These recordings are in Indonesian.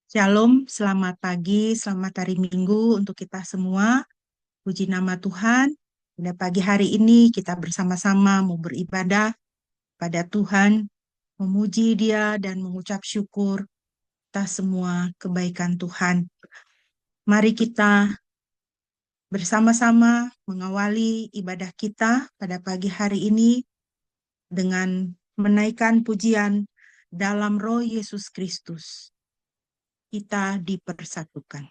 Shalom, selamat pagi, selamat hari Minggu untuk kita semua. Puji nama Tuhan. Pada pagi hari ini kita bersama-sama mau beribadah pada Tuhan, memuji Dia dan mengucap syukur atas semua kebaikan Tuhan. Mari kita bersama-sama mengawali ibadah kita pada pagi hari ini dengan menaikkan pujian dalam Roh Yesus Kristus. Kita dipersatukan.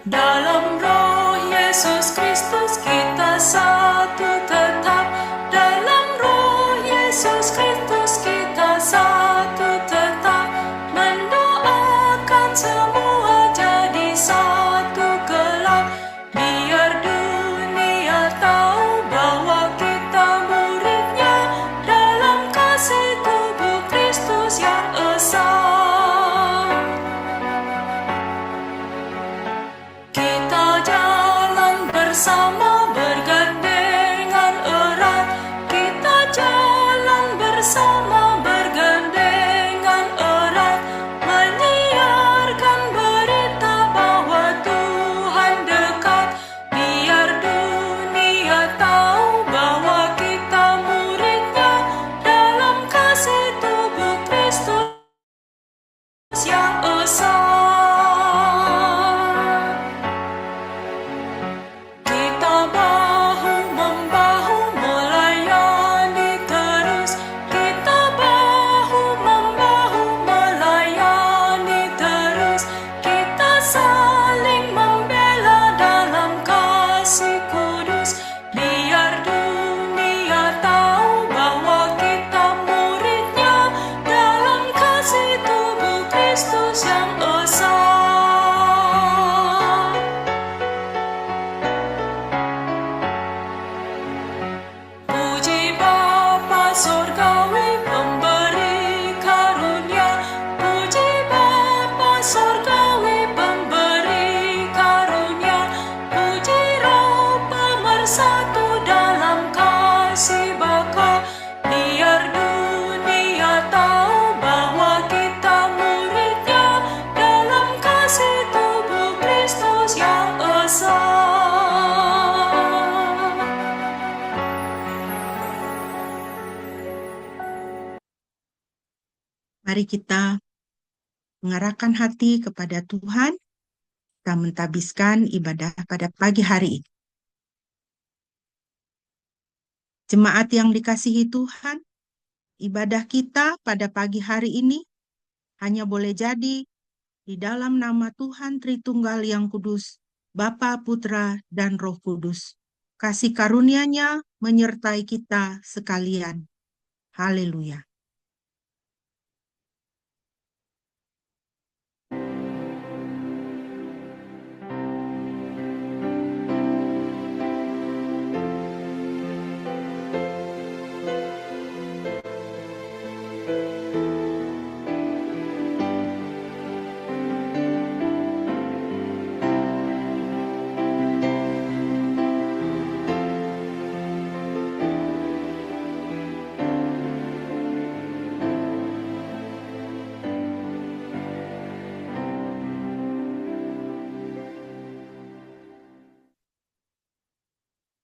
Dalam Roh Yesus Kristus kita satu tetap. Dalam Roh Yesus Kristus kita satu tetap. Mendoakan semua jadi satu kelak. Biar dunia tahu bahwa kita muridnya. Dalam kasih tubuh Kristus yang esa. Kita jalan bersama bergandengan erat. Kita jalan bersama bergandengan erat. Menyiarkan berita bahwa Tuhan dekat. Biar dunia tahu bahwa kita muridnya. Dalam kasih tubuh Kristus yang esa. Kita bahu-membahu melayani terus. Kita bahu-membahu melayani terus. Kita saling membela dalam kasih kudus. Biar dunia tahu bahwa kita muridnya. Dalam kasih tubuh Kristus yang esa. Puji Bapa Surgawi pemberi karunia. Puji Bapa Surgawi pemberi karunia. Puji Roh pemersatu dalam kasih Bapa. Biar dunia tahu bahwa kita muridnya. Dalam kasih tubuh Kristus yang esa. Mari kita mengarahkan hati kepada Tuhan, kita mentabiskan ibadah pada pagi hari ini. Jemaat yang dikasihi Tuhan, ibadah kita pada pagi hari ini hanya boleh jadi di dalam nama Tuhan Tritunggal yang Kudus, Bapa, Putra, dan Roh Kudus. Kasih karunia-Nya menyertai kita sekalian. Haleluya.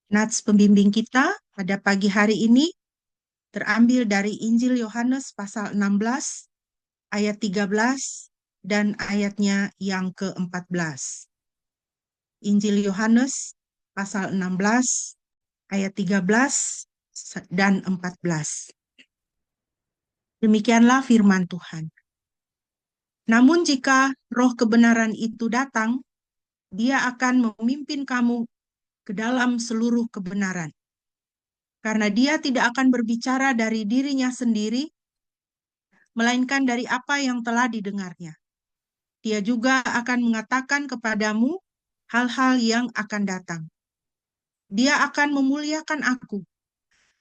Nats pembimbing kita pada pagi hari ini terambil dari Injil Yohanes pasal 16 ayat 13 dan ayatnya yang ke-14. Injil Yohanes pasal 16 ayat 13 dan 14. Demikianlah firman Tuhan. Namun jika roh kebenaran itu datang, dia akan memimpin kamu ke dalam seluruh kebenaran. Karena dia tidak akan berbicara dari dirinya sendiri, melainkan dari apa yang telah didengarnya. Dia juga akan mengatakan kepadamu hal-hal yang akan datang. Dia akan memuliakan aku,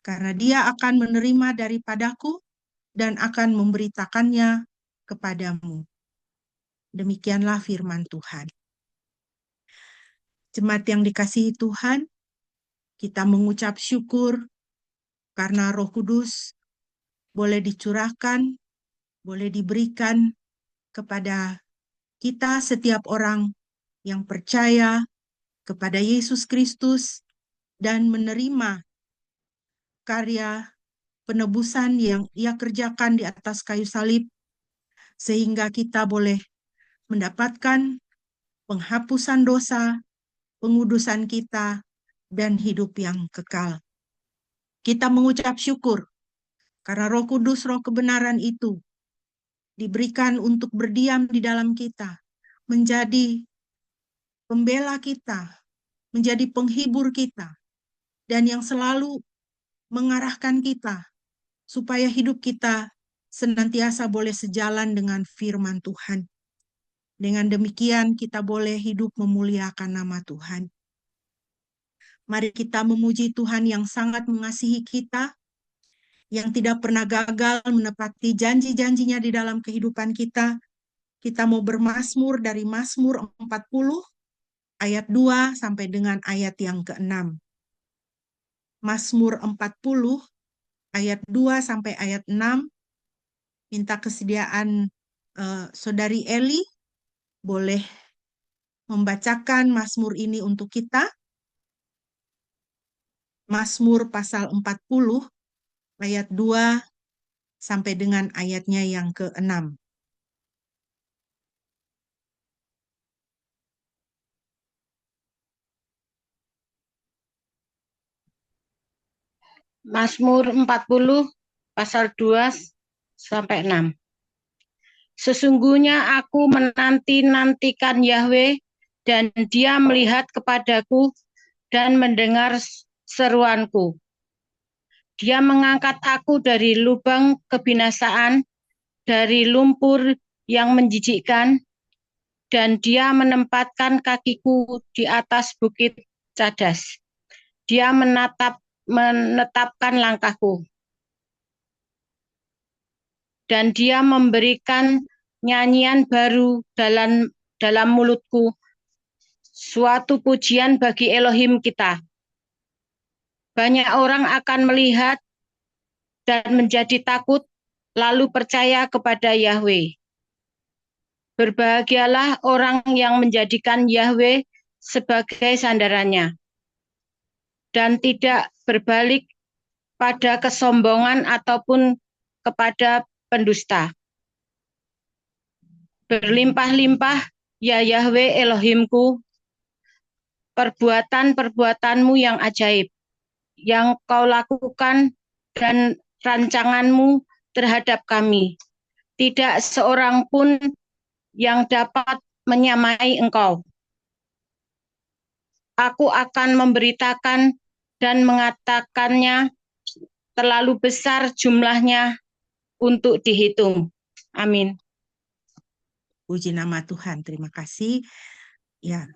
karena Dia akan menerima daripadaku dan akan memberitakannya kepadamu. Demikianlah firman Tuhan. Jemaat yang dikasihi Tuhan, kita mengucap syukur karena Roh Kudus boleh dicurahkan, boleh diberikan kepada kita setiap orang yang percaya kepada Yesus Kristus dan menerima karya penebusan yang Ia kerjakan di atas kayu salib, sehingga kita boleh mendapatkan penghapusan dosa, pengudusan kita, dan hidup yang kekal. Kita mengucap syukur karena Roh Kudus, Roh kebenaran itu diberikan untuk berdiam di dalam kita, menjadi pembela kita, menjadi penghibur kita, dan yang selalu mengarahkan kita supaya hidup kita senantiasa boleh sejalan dengan firman Tuhan. Dengan demikian kita boleh hidup memuliakan nama Tuhan. Mari kita memuji Tuhan yang sangat mengasihi kita, yang tidak pernah gagal menepati janji-janjinya di dalam kehidupan kita. Kita mau bermazmur dari Mazmur 40 ayat 2 sampai dengan ayat yang ke-6. Mazmur 40 ayat 2 sampai ayat 6. Minta kesediaan Saudari Eli boleh membacakan Mazmur ini untuk kita. Mazmur pasal 40 ayat 2 sampai dengan ayatnya yang ke-6. Mazmur 40 pasal 2 sampai 6. Sesungguhnya aku menanti-nantikan Yahweh, dan Dia melihat kepadaku dan mendengar seruanku. Dia mengangkat aku dari lubang kebinasaan, dari lumpur yang menjijikkan, dan Dia menempatkan kakiku di atas bukit cadas. Dia menetapkan langkahku, dan Dia memberikan nyanyian baru dalam mulutku, suatu pujian bagi Elohim kita. Banyak orang akan melihat dan menjadi takut, lalu percaya kepada Yahweh. Berbahagialah orang yang menjadikan Yahweh sebagai sandarannya, dan tidak berbalik pada kesombongan ataupun kepada pendusta. Berlimpah-limpah, ya Yahweh Elohimku, perbuatan-perbuatanmu yang ajaib, yang kau lakukan, dan rancanganmu terhadap kami. Tidak seorang pun yang dapat menyamai engkau. Aku akan memberitakan dan mengatakannya, terlalu besar jumlahnya untuk dihitung. Amin. Puji nama Tuhan, terima kasih. Ya,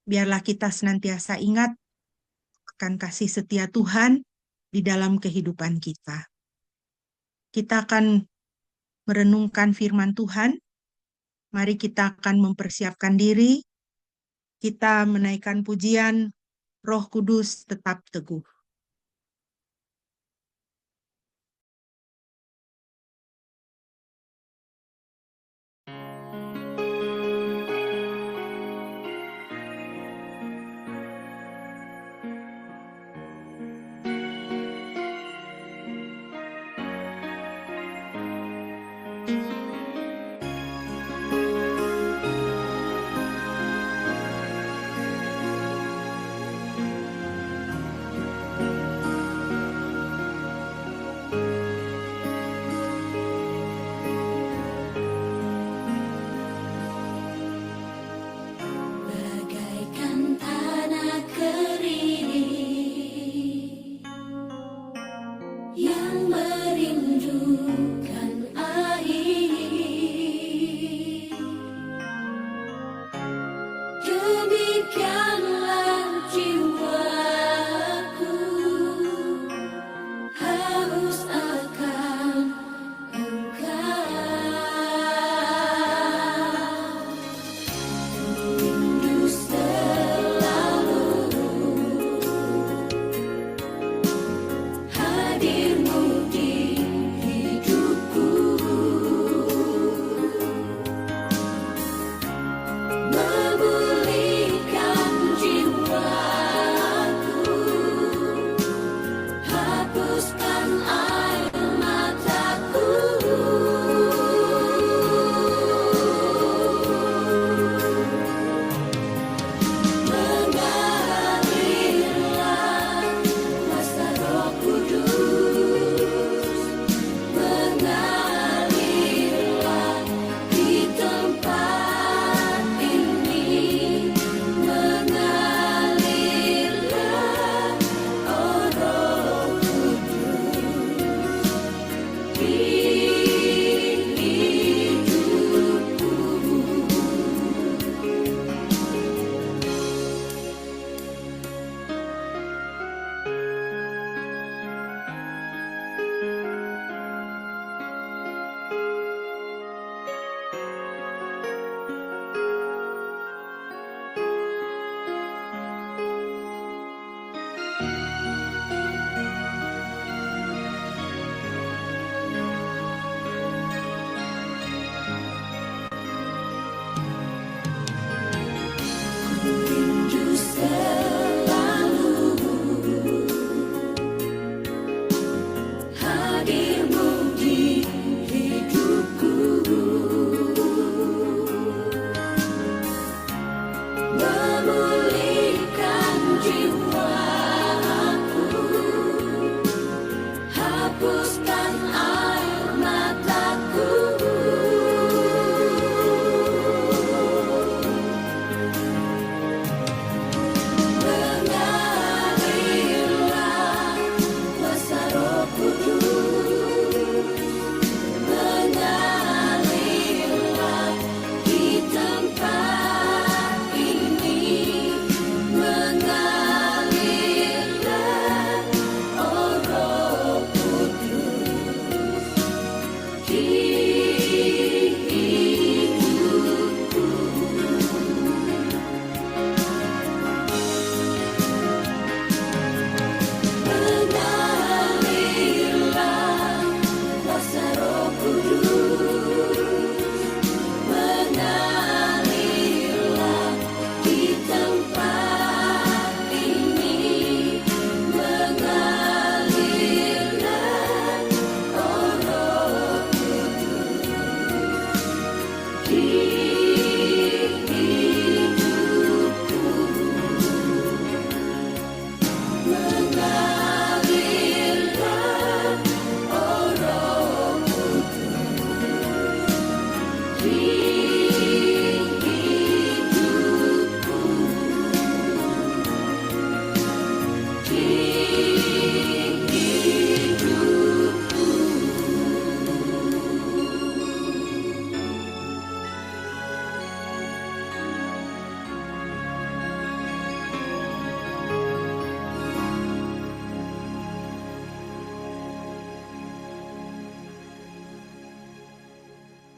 biarlah kita senantiasa ingat akan kasih setia Tuhan di dalam kehidupan kita. Kita akan merenungkan firman Tuhan. Mari kita akan mempersiapkan diri. Kita menaikkan pujian Roh Kudus tetap teguh.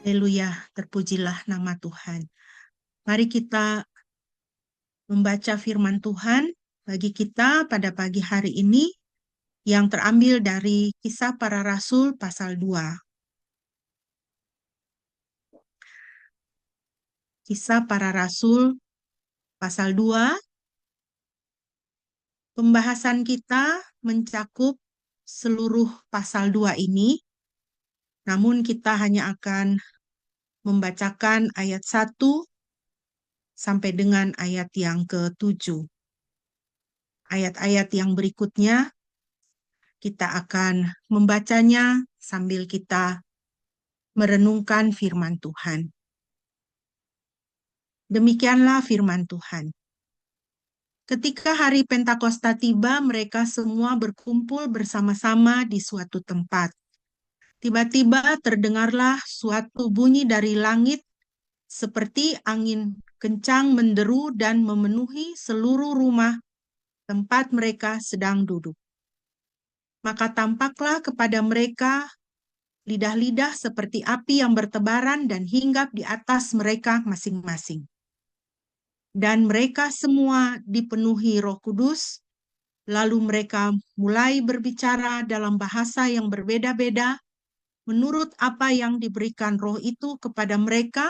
Haleluya, terpujilah nama Tuhan. Mari kita membaca firman Tuhan bagi kita pada pagi hari ini yang terambil dari Kisah Para Rasul pasal 2. Kisah Para Rasul pasal 2, pembahasan kita mencakup seluruh pasal 2 ini, namun kita hanya akan membacakan ayat 1 sampai dengan ayat yang ke-7. Ayat-ayat yang berikutnya kita akan membacanya sambil kita merenungkan firman Tuhan. Demikianlah firman Tuhan. Ketika hari Pentakosta tiba, mereka semua berkumpul bersama-sama di suatu tempat. Tiba-tiba terdengarlah suatu bunyi dari langit seperti angin kencang menderu dan memenuhi seluruh rumah tempat mereka sedang duduk. Maka tampaklah kepada mereka lidah-lidah seperti api yang bertebaran dan hinggap di atas mereka masing-masing. Dan mereka semua dipenuhi Roh Kudus, lalu mereka mulai berbicara dalam bahasa yang berbeda-beda, menurut apa yang diberikan Roh itu kepada mereka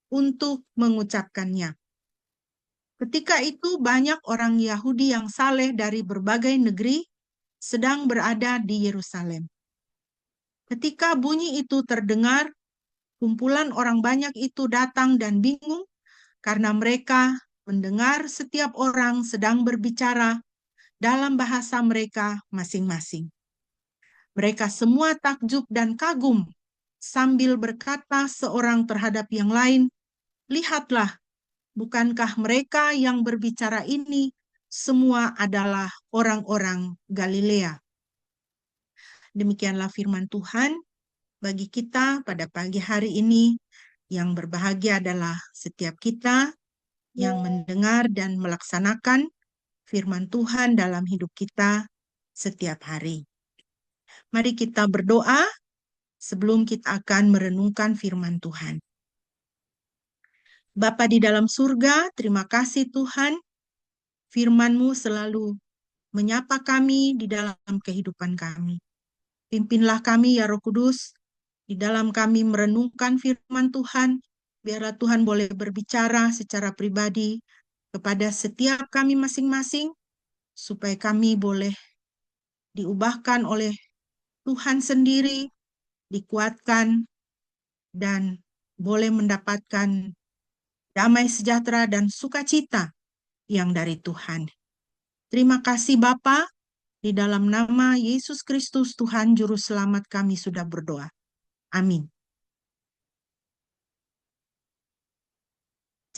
untuk mengucapkannya. Ketika itu banyak orang Yahudi yang saleh dari berbagai negeri sedang berada di Yerusalem. Ketika bunyi itu terdengar, kumpulan orang banyak itu datang dan bingung karena mereka mendengar setiap orang sedang berbicara dalam bahasa mereka masing-masing. Mereka semua takjub dan kagum sambil berkata seorang terhadap yang lain, "Lihatlah, bukankah mereka yang berbicara ini semua adalah orang-orang Galilea?" Demikianlah firman Tuhan bagi kita pada pagi hari ini. Yang berbahagia adalah setiap kita yang mendengar dan melaksanakan firman Tuhan dalam hidup kita setiap hari. Mari kita berdoa sebelum kita akan merenungkan firman Tuhan. Bapa di dalam surga, terima kasih Tuhan, firman-Mu selalu menyapa kami di dalam kehidupan kami. Pimpinlah kami ya Roh Kudus, di dalam kami merenungkan firman Tuhan, biarlah Tuhan boleh berbicara secara pribadi kepada setiap kami masing-masing, supaya kami boleh diubahkan oleh Tuhan sendiri, dikuatkan, dan boleh mendapatkan damai sejahtera dan sukacita yang dari Tuhan. Terima kasih Bapa, di dalam nama Yesus Kristus Tuhan Juru Selamat kami sudah berdoa. Amin.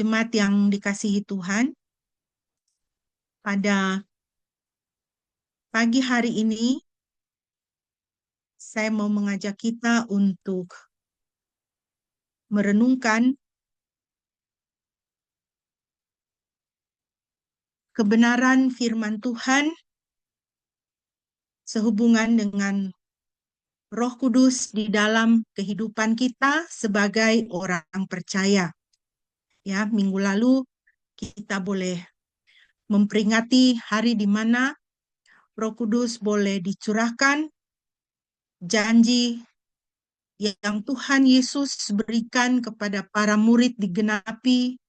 Jemaat yang dikasihi Tuhan, pada pagi hari ini saya mau mengajak kita untuk merenungkan kebenaran firman Tuhan sehubungan dengan Roh Kudus di dalam kehidupan kita sebagai orang percaya. Ya, minggu lalu kita boleh memperingati hari di mana Roh Kudus boleh dicurahkan, janji yang Tuhan Yesus berikan kepada para murid digenapi.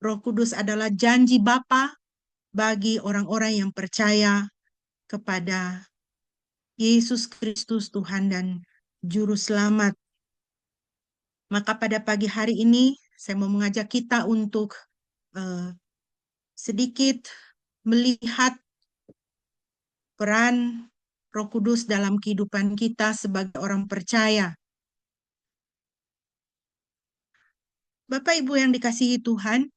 Roh Kudus adalah janji Bapa bagi orang-orang yang percaya kepada Yesus Kristus Tuhan dan Juru Selamat. Maka pada pagi hari ini saya mau mengajak kita untuk sedikit melihat peran Roh Kudus dalam kehidupan kita sebagai orang percaya. Bapak Ibu yang dikasihi Tuhan,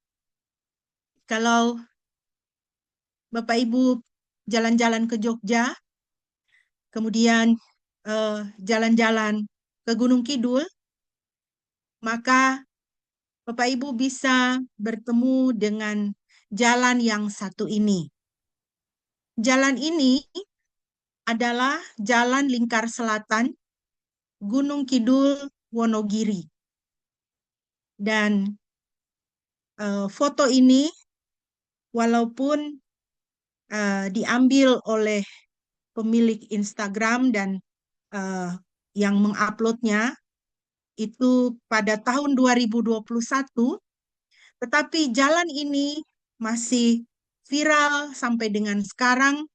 kalau Bapak Ibu jalan-jalan ke Jogja, kemudian jalan-jalan ke Gunung Kidul, maka Bapak Ibu bisa bertemu dengan jalan yang satu ini. Jalan ini adalah Jalan Lingkar Selatan, Gunung Kidul, Wonogiri. Dan foto ini walaupun diambil oleh pemilik Instagram dan yang menguploadnya itu pada tahun 2021, tetapi jalan ini masih viral sampai dengan sekarang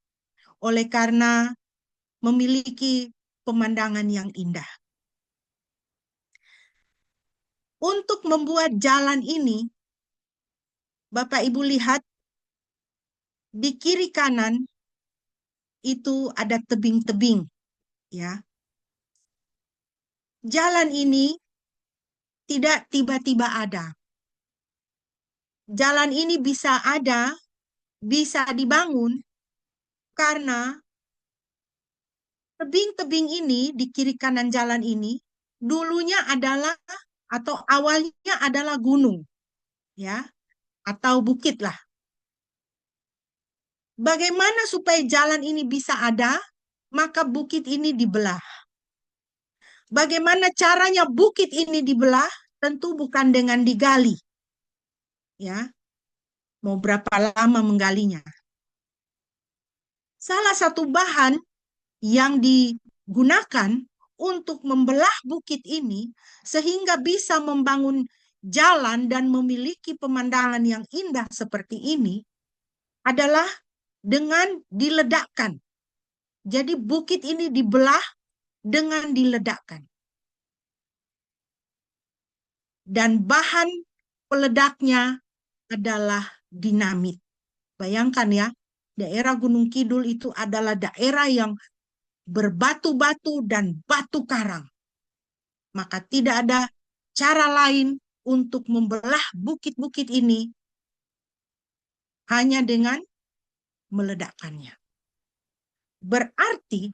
oleh karena memiliki pemandangan yang indah. Untuk membuat jalan ini, Bapak Ibu lihat di kiri kanan itu ada tebing-tebing, ya. Jalan ini tidak tiba-tiba ada. Jalan ini bisa ada, bisa dibangun karena tebing-tebing ini di kiri kanan jalan ini dulunya adalah atau awalnya adalah gunung, ya, atau bukit lah. Bagaimana supaya jalan ini bisa ada? Maka bukit ini dibelah. Bagaimana caranya bukit ini dibelah? Tentu bukan dengan digali. Ya. Mau berapa lama menggalinya? Salah satu bahan yang digunakan untuk membelah bukit ini sehingga bisa membangun jalan dan memiliki pemandangan yang indah seperti ini adalah dengan diledakkan. Jadi bukit ini dibelah dengan diledakkan. Dan bahan peledaknya adalah dinamit. Bayangkan ya, daerah Gunung Kidul itu adalah daerah yang berbatu-batu dan batu karang. Maka tidak ada cara lain untuk membelah bukit-bukit ini hanya dengan meledakkannya. Berarti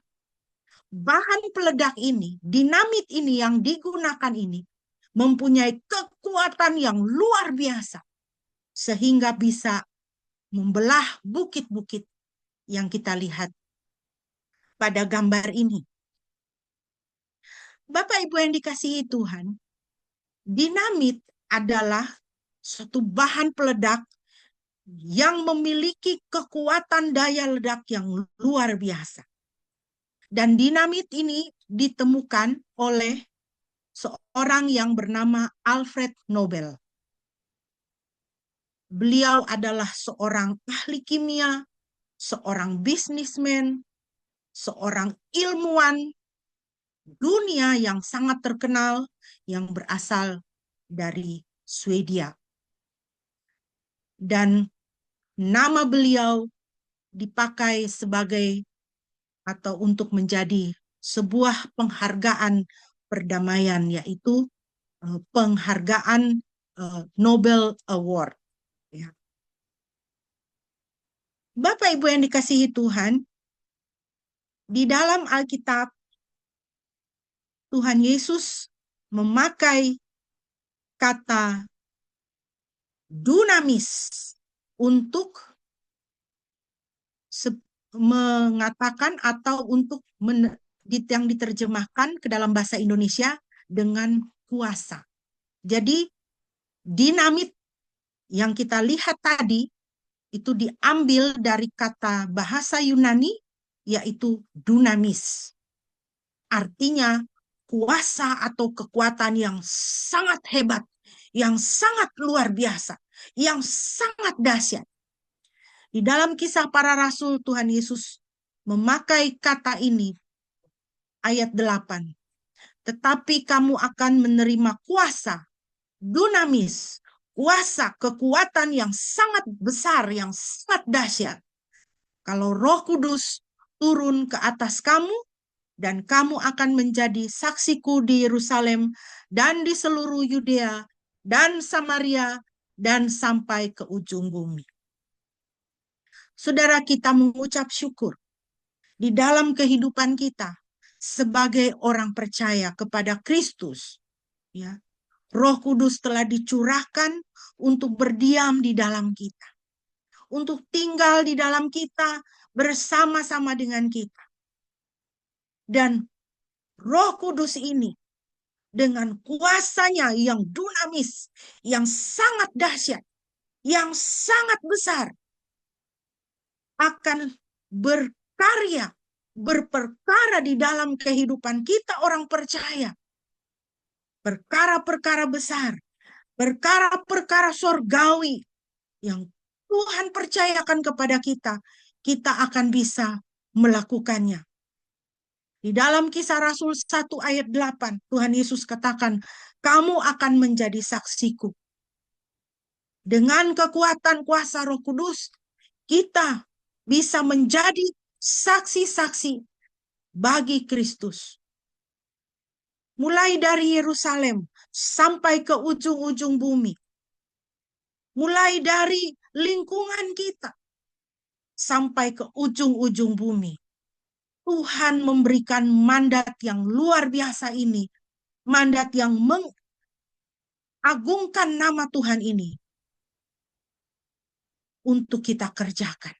bahan peledak ini, dinamit ini yang digunakan ini mempunyai kekuatan yang luar biasa sehingga bisa membelah bukit-bukit yang kita lihat pada gambar ini. Bapak Ibu yang dikasihi Tuhan, dinamit adalah suatu bahan peledak yang memiliki kekuatan daya ledak yang luar biasa. Dan dinamit ini ditemukan oleh seorang yang bernama Alfred Nobel. Beliau adalah seorang ahli kimia, seorang bisnismen, seorang ilmuwan dunia yang sangat terkenal yang berasal dari Swedia. Dan nama beliau dipakai sebagai atau untuk menjadi sebuah penghargaan perdamaian, yaitu penghargaan Nobel Award. Ya. Bapak Ibu yang dikasihi Tuhan, di dalam Alkitab Tuhan Yesus memakai kata dunamis untuk mengatakan atau untuk yang diterjemahkan ke dalam bahasa Indonesia dengan kuasa. Jadi dinamit yang kita lihat tadi itu diambil dari kata bahasa Yunani yaitu dunamis. Artinya kuasa atau kekuatan yang sangat hebat, yang sangat luar biasa, yang sangat dahsyat. Di dalam Kisah Para Rasul Tuhan Yesus memakai kata ini, ayat 8. Tetapi kamu akan menerima kuasa, dunamis, kuasa, kekuatan yang sangat besar, yang sangat dahsyat. Kalau Roh Kudus turun ke atas kamu, dan kamu akan menjadi saksiku di Yerusalem dan di seluruh Yudea dan Samaria dan sampai ke ujung bumi. Saudara, kita mengucap syukur di dalam kehidupan kita sebagai orang percaya kepada Kristus. Ya, Roh Kudus telah dicurahkan untuk berdiam di dalam kita, untuk tinggal di dalam kita bersama-sama dengan kita. Dan Roh Kudus ini dengan kuasanya yang dinamis, yang sangat dahsyat, yang sangat besar, akan berkarya, berperkara di dalam kehidupan kita orang percaya. Perkara-perkara besar, perkara-perkara sorgawi yang Tuhan percayakan kepada kita, kita akan bisa melakukannya. Di dalam Kisah Rasul 1 ayat 8, Tuhan Yesus katakan, kamu akan menjadi saksiku. Dengan kekuatan kuasa Roh Kudus, kita bisa menjadi saksi-saksi bagi Kristus. Mulai dari Yerusalem sampai ke ujung-ujung bumi. Mulai dari lingkungan kita sampai ke ujung-ujung bumi. Tuhan memberikan mandat yang luar biasa ini. Mandat yang mengagungkan nama Tuhan ini. Untuk kita kerjakan.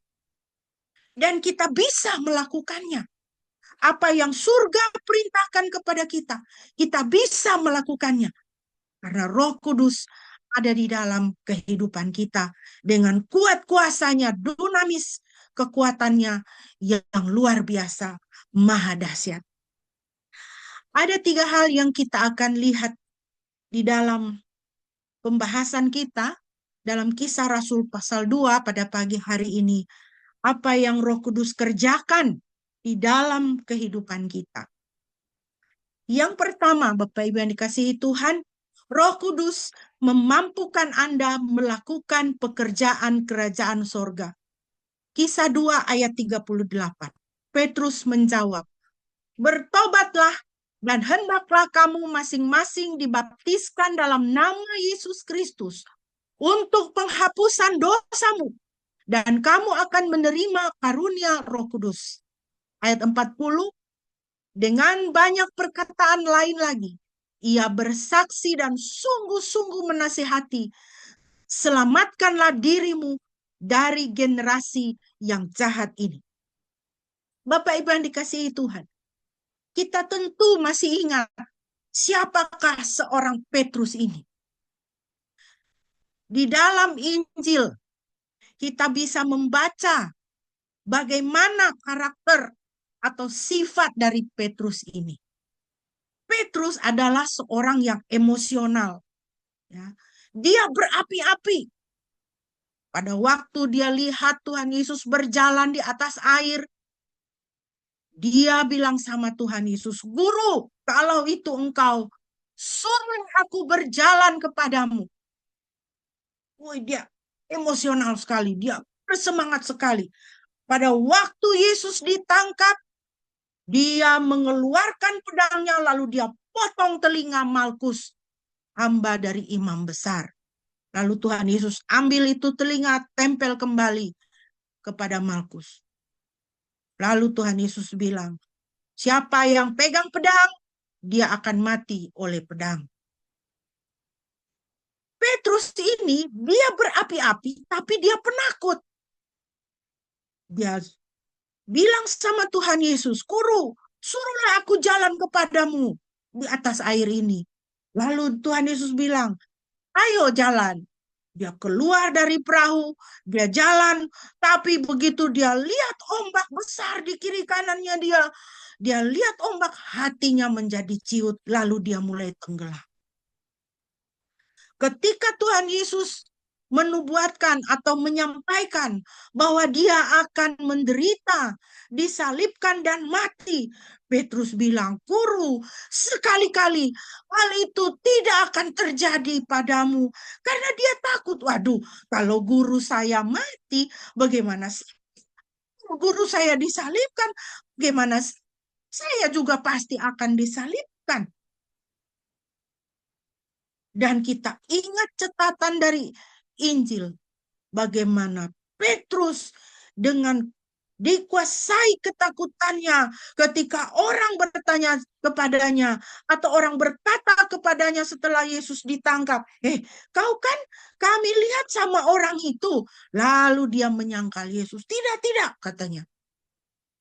Dan kita bisa melakukannya. Apa yang surga perintahkan kepada kita, kita bisa melakukannya. Karena Roh Kudus ada di dalam kehidupan kita. Dengan kuat kuasanya, dinamis kekuatannya yang luar biasa, maha dahsyat. Ada 3 hal yang kita akan lihat di dalam pembahasan kita, dalam Kisah Rasul pasal 2 pada pagi hari ini. Apa yang Roh Kudus kerjakan di dalam kehidupan kita. Yang pertama, Bapak Ibu yang dikasihi Tuhan, Roh Kudus memampukan Anda melakukan pekerjaan kerajaan sorga. Kisah 2 ayat 38. Petrus menjawab, bertobatlah dan hendaklah kamu masing-masing dibaptiskan dalam nama Yesus Kristus untuk penghapusan dosamu, dan kamu akan menerima karunia Roh Kudus. Ayat 40, dengan banyak perkataan lain lagi, ia bersaksi dan sungguh-sungguh menasihati, selamatkanlah dirimu dari generasi yang jahat ini. Bapak Ibu yang dikasihi Tuhan, kita tentu masih ingat siapakah seorang Petrus ini. Di dalam Injil, kita bisa membaca bagaimana karakter atau sifat dari Petrus ini. Petrus adalah seorang yang emosional. Ya. Dia berapi-api. Pada waktu dia lihat Tuhan Yesus berjalan di atas air, dia bilang sama Tuhan Yesus, Guru, kalau itu engkau, suruh aku berjalan kepadamu. Woi, dia emosional sekali, dia bersemangat sekali. Pada waktu Yesus ditangkap, dia mengeluarkan pedangnya, lalu dia potong telinga Malkus, hamba dari imam besar. Lalu Tuhan Yesus ambil itu telinga, tempel kembali kepada Malkus. Lalu Tuhan Yesus bilang, siapa yang pegang pedang, dia akan mati oleh pedang. Petrus ini, dia berapi-api, tapi dia penakut. Dia bilang sama Tuhan Yesus, Guru, suruhlah aku jalan kepadamu di atas air ini. Lalu Tuhan Yesus bilang, ayo jalan. Dia keluar dari perahu, dia jalan, tapi begitu dia lihat ombak besar di kiri kanannya dia lihat ombak, hatinya menjadi ciut, lalu dia mulai tenggelam. Ketika Tuhan Yesus menubuatkan atau menyampaikan bahwa dia akan menderita, disalibkan dan mati, Petrus bilang, Guru, sekali-kali hal itu tidak akan terjadi padamu. Karena dia takut, waduh, kalau guru saya mati, bagaimana sih? Guru saya disalibkan, bagaimana sih? Saya juga pasti akan disalibkan. Dan kita ingat catatan dari Injil, bagaimana Petrus dengan dikuasai ketakutannya ketika orang bertanya kepadanya atau orang berkata kepadanya setelah Yesus ditangkap, kau kan kami lihat sama orang itu. Lalu dia menyangkal Yesus. Tidak, katanya.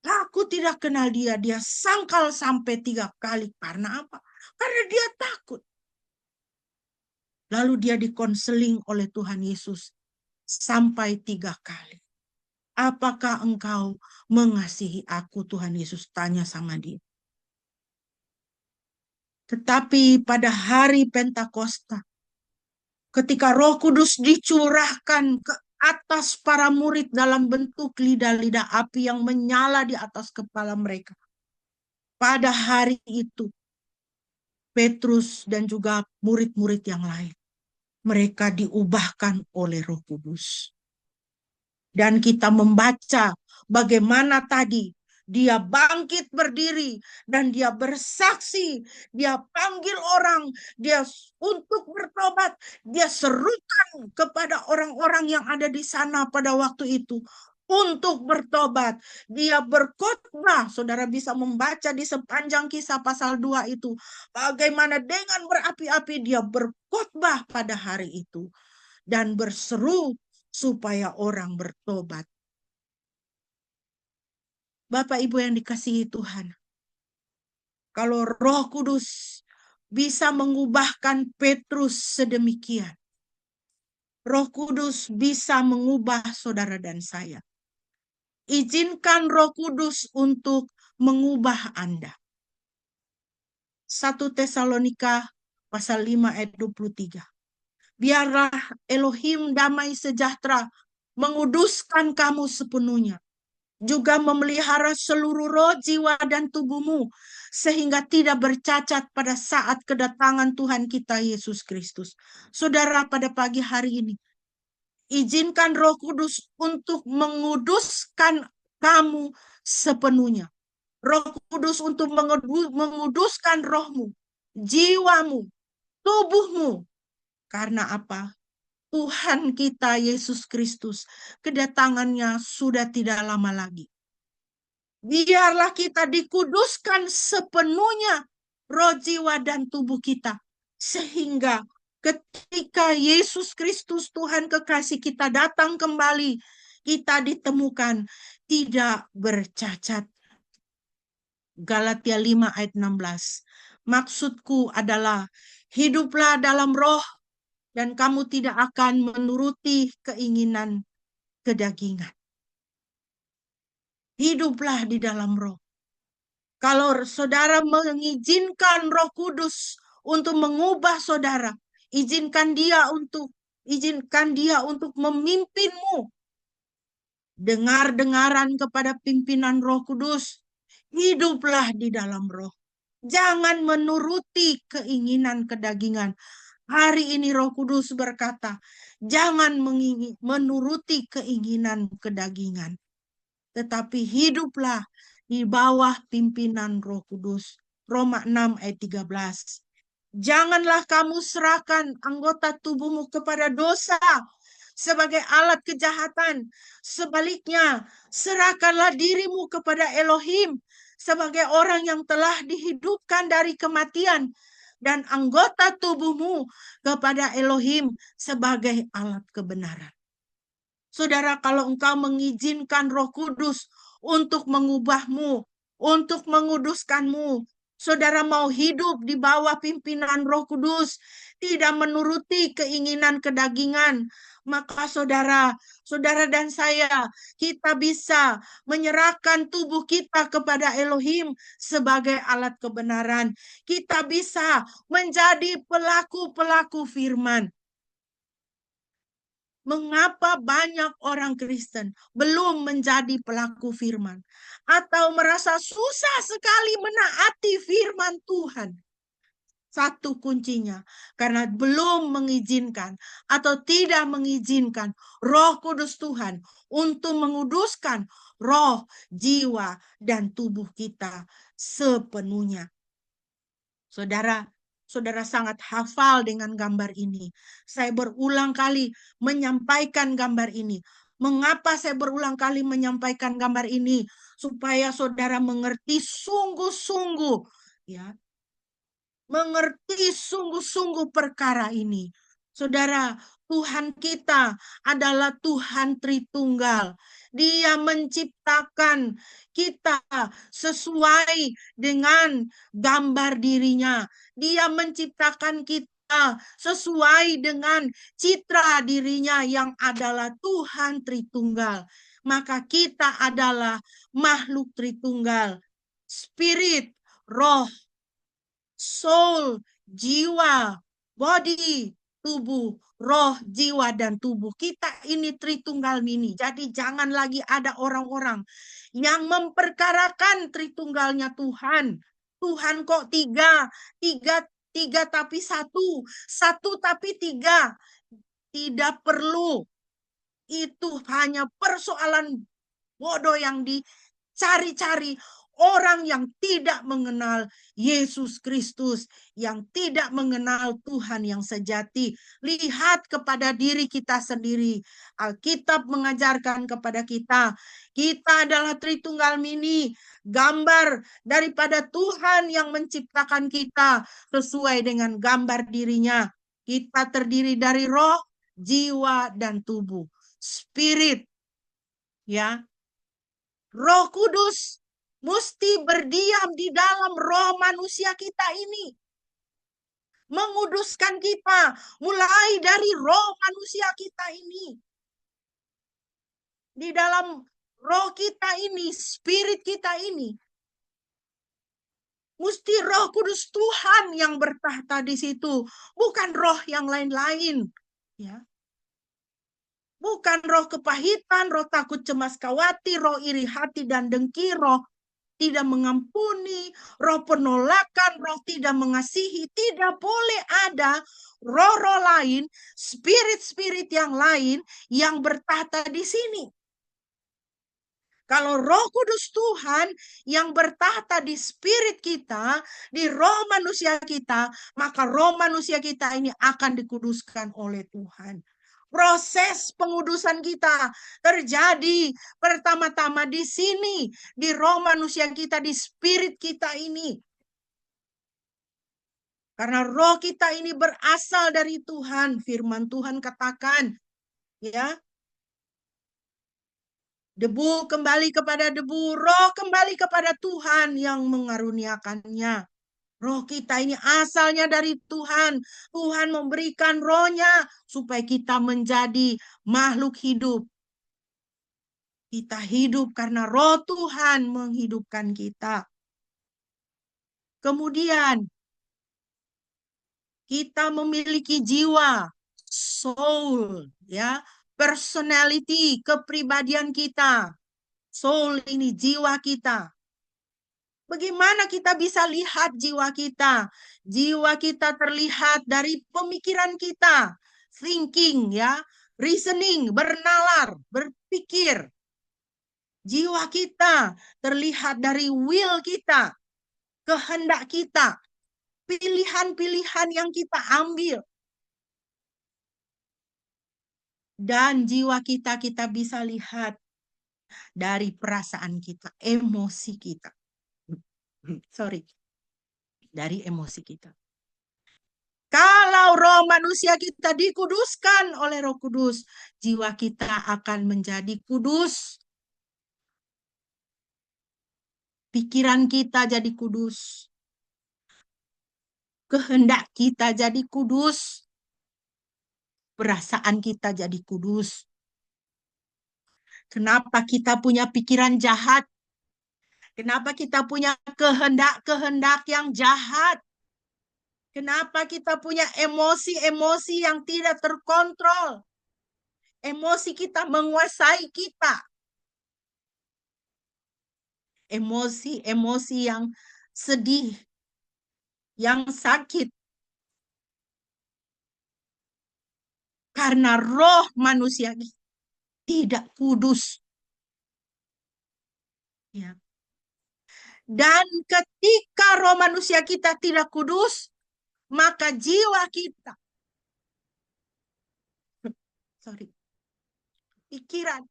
Aku tidak kenal dia. Dia sangkal sampai 3 kali. Karena apa? Karena dia takut. Lalu dia dikonseling oleh Tuhan Yesus sampai 3 kali. Apakah engkau mengasihi aku? Tuhan Yesus tanya sama dia. Tetapi pada hari Pentakosta, ketika Roh Kudus dicurahkan ke atas para murid dalam bentuk lidah-lidah api yang menyala di atas kepala mereka. Pada hari itu, Petrus dan juga murid-murid yang lain, mereka diubahkan oleh Roh Kudus. Dan kita membaca bagaimana tadi dia bangkit berdiri dan dia bersaksi, dia panggil orang, dia untuk bertobat, dia serukan kepada orang-orang yang ada di sana pada waktu itu untuk bertobat. Dia berkhotbah, saudara bisa membaca di sepanjang Kisah pasal 2 itu, bagaimana dengan berapi-api dia berkhotbah pada hari itu dan berseru supaya orang bertobat. Bapak Ibu yang dikasihi Tuhan, kalau Roh Kudus bisa mengubahkan Petrus sedemikian, Roh Kudus bisa mengubah saudara dan saya. Izinkan Roh Kudus untuk mengubah Anda. 1 Tesalonika pasal 5 ayat 23. Biarlah Elohim damai sejahtera menguduskan kamu sepenuhnya, juga memelihara seluruh roh, jiwa, dan tubuhmu, sehingga tidak bercacat pada saat kedatangan Tuhan kita Yesus Kristus. Saudara, pada pagi hari ini, izinkan Roh Kudus untuk menguduskan kamu sepenuhnya. Roh Kudus untuk menguduskan rohmu, jiwamu, tubuhmu. Karena apa? Tuhan kita Yesus Kristus, kedatangannya sudah tidak lama lagi. Biarlah kita dikuduskan sepenuhnya roh, jiwa, dan tubuh kita. Sehingga ketika Yesus Kristus Tuhan kekasih kita datang kembali, kita ditemukan tidak bercacat. Galatia 5 ayat 16. Maksudku adalah hiduplah dalam roh, dan kamu tidak akan menuruti keinginan kedagingan. Hiduplah di dalam roh. Kalau saudara mengizinkan Roh Kudus untuk mengubah saudara, izinkan dia untuk memimpinmu. Dengar-dengaran kepada pimpinan Roh Kudus. Hiduplah di dalam roh. Jangan menuruti keinginan kedagingan. Hari ini Roh Kudus berkata, jangan menuruti keinginan kedagingan, tetapi hiduplah di bawah pimpinan Roh Kudus. Roma 6 ayat 13. Janganlah kamu serahkan anggota tubuhmu kepada dosa sebagai alat kejahatan. Sebaliknya, serahkanlah dirimu kepada Elohim sebagai orang yang telah dihidupkan dari kematian, dan anggota tubuhmu kepada Elohim sebagai alat kebenaran. Saudara, kalau engkau mengizinkan Roh Kudus untuk mengubahmu, untuk menguduskanmu, saudara mau hidup di bawah pimpinan Roh Kudus, tidak menuruti keinginan kedagingan, maka saudara dan saya, kita bisa menyerahkan tubuh kita kepada Elohim sebagai alat kebenaran. Kita bisa menjadi pelaku-pelaku firman. Mengapa banyak orang Kristen belum menjadi pelaku firman atau merasa susah sekali menaati firman Tuhan? Satu kuncinya, karena belum mengizinkan atau tidak mengizinkan Roh Kudus Tuhan untuk menguduskan roh, jiwa, dan tubuh kita sepenuhnya. Saudara sangat hafal dengan gambar ini. Saya berulang kali menyampaikan gambar ini. Mengapa saya berulang kali menyampaikan gambar ini? Supaya saudara mengerti sungguh-sungguh, ya, mengerti sungguh-sungguh perkara ini. Saudara, Tuhan kita adalah Tuhan Tritunggal. Dia menciptakan kita sesuai dengan gambar dirinya. Dia menciptakan kita sesuai dengan citra dirinya yang adalah Tuhan Tritunggal. Maka kita adalah makhluk Tritunggal. Spirit, roh, soul, jiwa, body, tubuh, roh, jiwa, dan tubuh. Kita ini Tritunggal Mini. Jadi jangan lagi ada orang-orang yang memperkarakan Tritunggalnya Tuhan. Tuhan kok tiga, tiga tapi satu, satu tapi tiga. Tidak perlu. Itu hanya persoalan bodoh yang dicari-cari orang yang tidak mengenal Yesus Kristus, yang tidak mengenal Tuhan yang sejati. Lihat kepada diri kita sendiri. Alkitab mengajarkan kepada kita, kita adalah Tritunggal Mini, gambar daripada Tuhan yang menciptakan kita sesuai dengan gambar dirinya. Kita terdiri dari roh, jiwa, dan tubuh. Spirit, ya. Roh Kudus mesti berdiam di dalam roh manusia kita ini. Menguduskan kita mulai dari roh manusia kita ini. Di dalam roh kita ini, spirit kita ini. Mesti Roh Kudus Tuhan yang bertahta di situ, bukan roh yang lain-lain, ya. Bukan roh kepahitan, roh takut cemas khawatir, roh iri hati dan dengki, roh tidak mengampuni, roh penolakan, roh tidak mengasihi. Tidak boleh ada roh-roh lain, spirit-spirit yang lain yang bertahta di sini. Kalau Roh Kudus Tuhan yang bertahta di spirit kita, di roh manusia kita, maka roh manusia kita ini akan dikuduskan oleh Tuhan. Proses pengudusan kita terjadi pertama-tama di sini, di roh manusia kita, di spirit kita ini. Karena roh kita ini berasal dari Tuhan. Firman Tuhan katakan, ya, debu kembali kepada debu, roh kembali kepada Tuhan yang mengaruniakannya. Roh kita ini asalnya dari Tuhan. Tuhan memberikan rohnya supaya kita menjadi makhluk hidup. Kita hidup karena roh Tuhan menghidupkan kita. Kemudian kita memiliki jiwa, soul, ya, personality, kepribadian kita. Soul ini jiwa kita. Bagaimana kita bisa lihat jiwa kita? Jiwa kita terlihat dari pemikiran kita, thinking, ya, reasoning, bernalar, berpikir. Jiwa kita terlihat dari will kita, kehendak kita, pilihan-pilihan yang kita ambil. Dan jiwa kita bisa lihat dari perasaan kita, emosi kita. Dari emosi kita. Kalau roh manusia kita dikuduskan oleh Roh Kudus, jiwa kita akan menjadi kudus. Pikiran kita jadi kudus. Kehendak kita jadi kudus. Perasaan kita jadi kudus. Kenapa kita punya pikiran jahat? Kenapa kita punya kehendak-kehendak yang jahat? Kenapa kita punya emosi-emosi yang tidak terkontrol? Emosi kita menguasai kita. Emosi-emosi yang sedih, yang sakit. Karena roh manusia tidak kudus. Ya. Dan ketika roh manusia kita tidak kudus, maka jiwa kita, pikiran,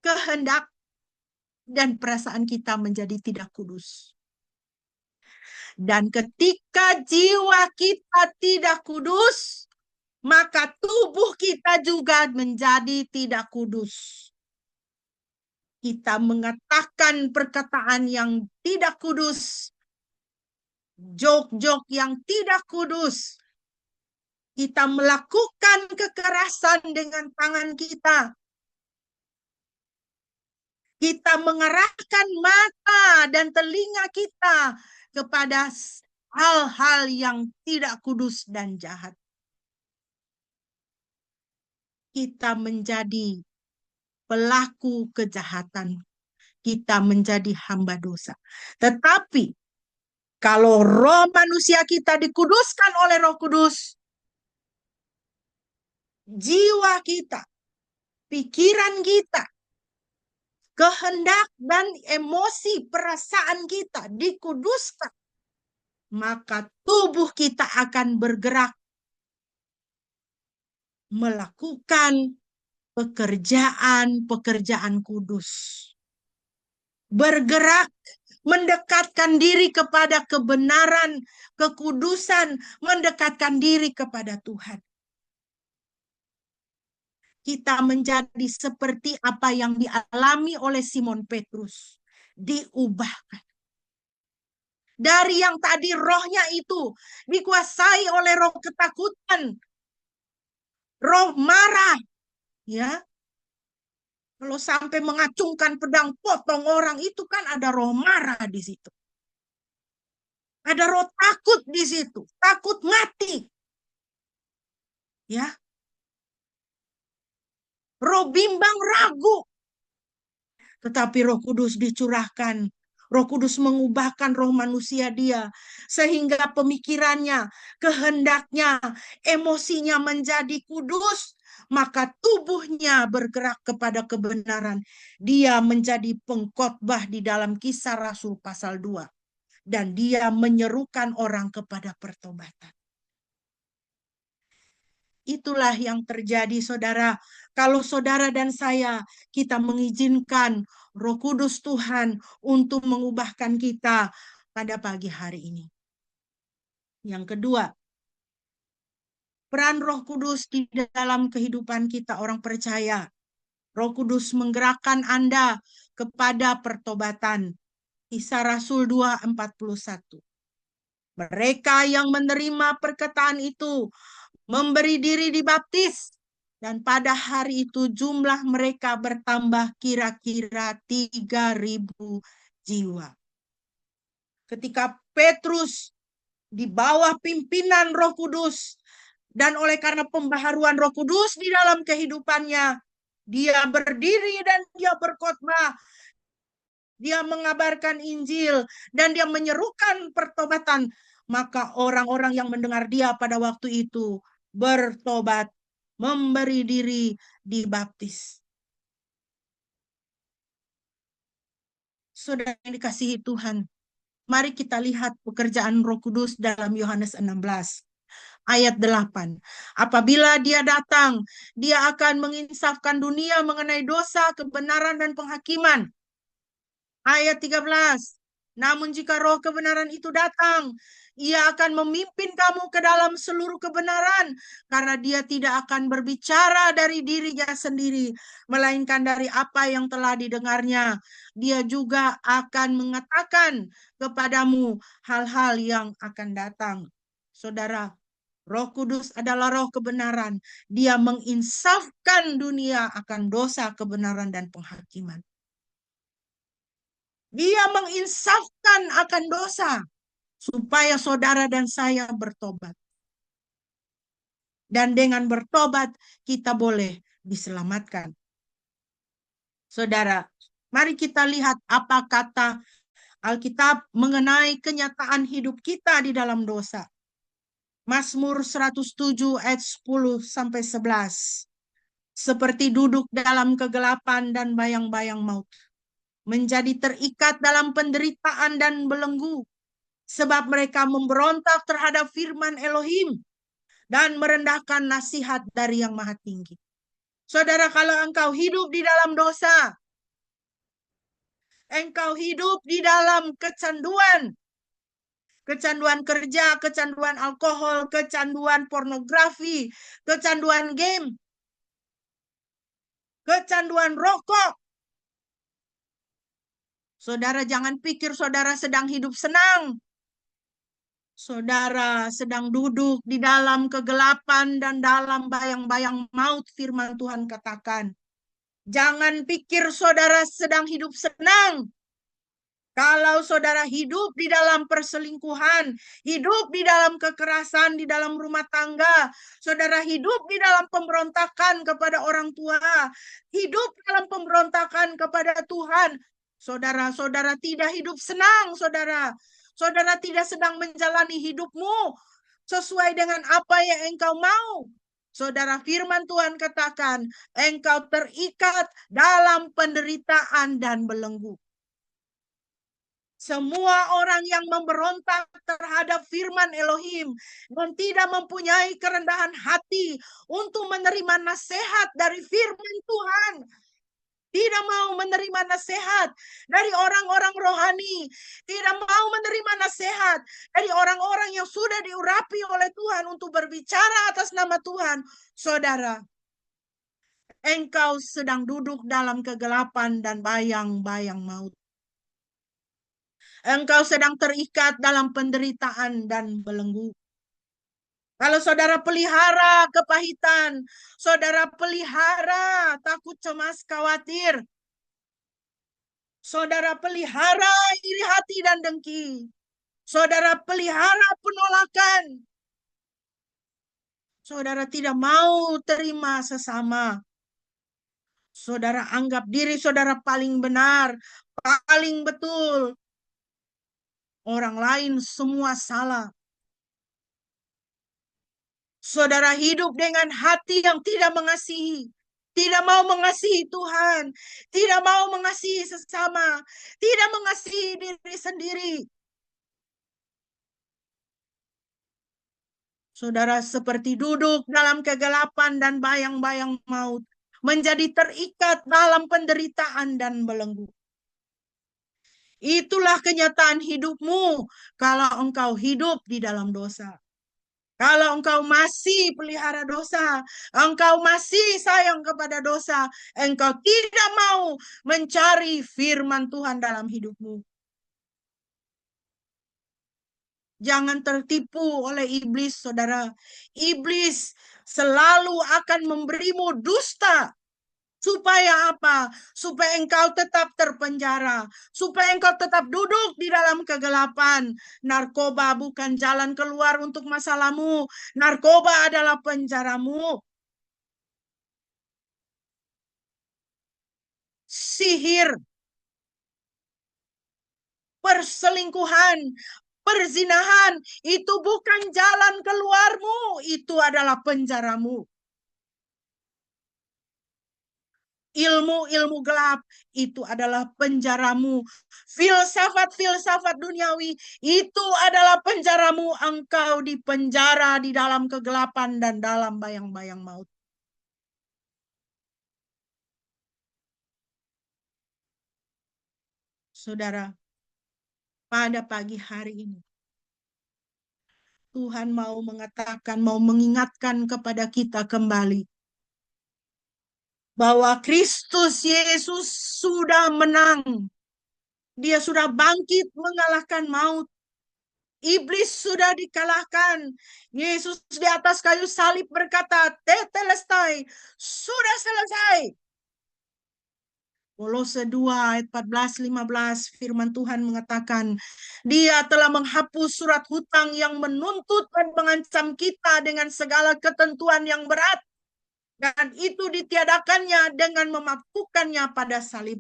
kehendak, dan perasaan kita menjadi tidak kudus. Dan ketika jiwa kita tidak kudus, maka tubuh kita juga menjadi tidak kudus. Kita mengatakan perkataan yang tidak kudus, jok-jok yang tidak kudus. Kita melakukan kekerasan dengan tangan kita. Kita mengarahkan mata dan telinga kita kepada hal-hal yang tidak kudus dan jahat. Kita menjadi pelaku kejahatan. Kita menjadi hamba dosa. Tetapi kalau roh manusia kita dikuduskan oleh Roh Kudus, jiwa kita, pikiran kita, kehendak dan emosi perasaan kita dikuduskan, maka tubuh kita akan bergerak melakukan pekerjaan-pekerjaan kudus. Bergerak mendekatkan diri kepada kebenaran, kekudusan, mendekatkan diri kepada Tuhan. Kita menjadi seperti apa yang dialami oleh Simon Petrus. Diubahkan. Dari yang tadi rohnya itu dikuasai oleh roh ketakutan, roh marah, ya. Kalau sampai mengacungkan pedang potong orang itu kan ada roh marah di situ. Ada roh takut di situ, takut mati. Ya. Roh bimbang ragu. Tetapi Roh Kudus dicurahkan. Roh Kudus mengubahkan roh manusia dia. Sehingga pemikirannya, kehendaknya, emosinya menjadi kudus. Maka tubuhnya bergerak kepada kebenaran. Dia menjadi pengkhotbah di dalam Kisah Rasul pasal 2. Dan dia menyerukan orang kepada pertobatan. Itulah yang terjadi, saudara. Kalau saudara dan saya, kita mengizinkan Roh Kudus Tuhan untuk mengubahkan kita pada pagi hari ini. Yang kedua, peran Roh Kudus di dalam kehidupan kita orang percaya. Roh Kudus menggerakkan Anda kepada pertobatan. Kisah Rasul 2:41. Mereka yang menerima perkataan itu memberi diri dibaptis, dan pada hari itu jumlah mereka bertambah kira-kira 3.000 jiwa. Ketika Petrus di bawah pimpinan Roh Kudus, dan oleh karena pembaharuan Roh Kudus di dalam kehidupannya, dia berdiri dan dia berkhotbah, dia mengabarkan Injil, dan dia menyerukan pertobatan. Maka orang-orang yang mendengar dia pada waktu itu bertobat, memberi diri dibaptis. Saudara yang dikasihi Tuhan, mari kita lihat pekerjaan Roh Kudus dalam Yohanes 16 ayat 8. Apabila dia datang, dia akan menginsafkan dunia mengenai dosa, kebenaran, dan penghakiman. Ayat 13. Namun jika roh kebenaran itu datang, ia akan memimpin kamu ke dalam seluruh kebenaran, karena dia tidak akan berbicara dari dirinya sendiri, melainkan dari apa yang telah didengarnya. Dia juga akan mengatakan kepadamu hal-hal yang akan datang. Saudara, Roh Kudus adalah roh kebenaran. Dia menginsafkan dunia akan dosa, kebenaran, dan penghakiman. Dia menginsafkan akan dosa supaya saudara dan saya bertobat. Dan dengan bertobat kita boleh diselamatkan. Saudara, mari kita lihat apa kata Alkitab mengenai kenyataan hidup kita di dalam dosa. Mazmur 107 ayat 10-11. Seperti duduk dalam kegelapan dan bayang-bayang maut, menjadi terikat dalam penderitaan dan belenggu, sebab mereka memberontak terhadap firman Elohim dan merendahkan nasihat dari yang maha tinggi. Saudara, kalau engkau hidup di dalam dosa, engkau hidup di dalam kecanduan, kecanduan kerja, kecanduan alkohol, kecanduan pornografi, kecanduan game, kecanduan rokok. Saudara jangan pikir saudara sedang hidup senang. Saudara sedang duduk di dalam kegelapan dan dalam bayang-bayang maut, firman Tuhan katakan. Jangan pikir saudara sedang hidup senang. Kalau saudara hidup di dalam perselingkuhan, hidup di dalam kekerasan, di dalam rumah tangga, saudara hidup di dalam pemberontakan kepada orang tua, hidup dalam pemberontakan kepada Tuhan, saudara tidak hidup senang, saudara. Saudara tidak sedang menjalani hidupmu sesuai dengan apa yang engkau mau. Saudara, firman Tuhan katakan, engkau terikat dalam penderitaan dan belenggu. Semua orang yang memberontak terhadap firman Elohim dan tidak mempunyai kerendahan hati untuk menerima nasihat dari firman Tuhan, tidak mau menerima nasihat dari orang-orang rohani, tidak mau menerima nasihat dari orang-orang yang sudah diurapi oleh Tuhan untuk berbicara atas nama Tuhan, saudara, engkau sedang duduk dalam kegelapan dan bayang-bayang maut. Engkau sedang terikat dalam penderitaan dan belenggu. Kalau saudara pelihara kepahitan, saudara pelihara takut, cemas, khawatir, saudara pelihara iri hati dan dengki, saudara pelihara penolakan, saudara tidak mau terima sesama, saudara anggap diri saudara paling benar, paling betul, orang lain semua salah. Saudara hidup dengan hati yang tidak mengasihi, tidak mau mengasihi Tuhan, tidak mau mengasihi sesama, tidak mengasihi diri sendiri. Saudara seperti duduk dalam kegelapan dan bayang-bayang maut, menjadi terikat dalam penderitaan dan belenggu. Itulah kenyataan hidupmu kalau engkau hidup di dalam dosa. Kalau engkau masih pelihara dosa, engkau masih sayang kepada dosa, engkau tidak mau mencari firman Tuhan dalam hidupmu. Jangan tertipu oleh iblis, saudara. Iblis selalu akan memberimu dusta. Supaya apa? Supaya engkau tetap terpenjara. Supaya engkau tetap duduk di dalam kegelapan. Narkoba bukan jalan keluar untuk masalahmu. Narkoba adalah penjaramu. Sihir, perselingkuhan, perzinahan, itu bukan jalan keluarmu. Itu adalah penjaramu. Ilmu-ilmu gelap itu adalah penjaramu. Filsafat-filsafat duniawi itu adalah penjaramu. Engkau dipenjara di dalam kegelapan dan dalam bayang-bayang maut. Saudara, pada pagi hari ini Tuhan mau mengatakan, mau mengingatkan kepada kita kembali bahwa Kristus Yesus sudah menang. Dia sudah bangkit mengalahkan maut. Iblis sudah dikalahkan. Yesus di atas kayu salib berkata, tetelestai, sudah selesai. Kolose 2 ayat 14-15 firman Tuhan mengatakan, Dia telah menghapus surat hutang yang menuntut dan mengancam kita dengan segala ketentuan yang berat. Dan itu ditiadakannya dengan memampukannya pada salib.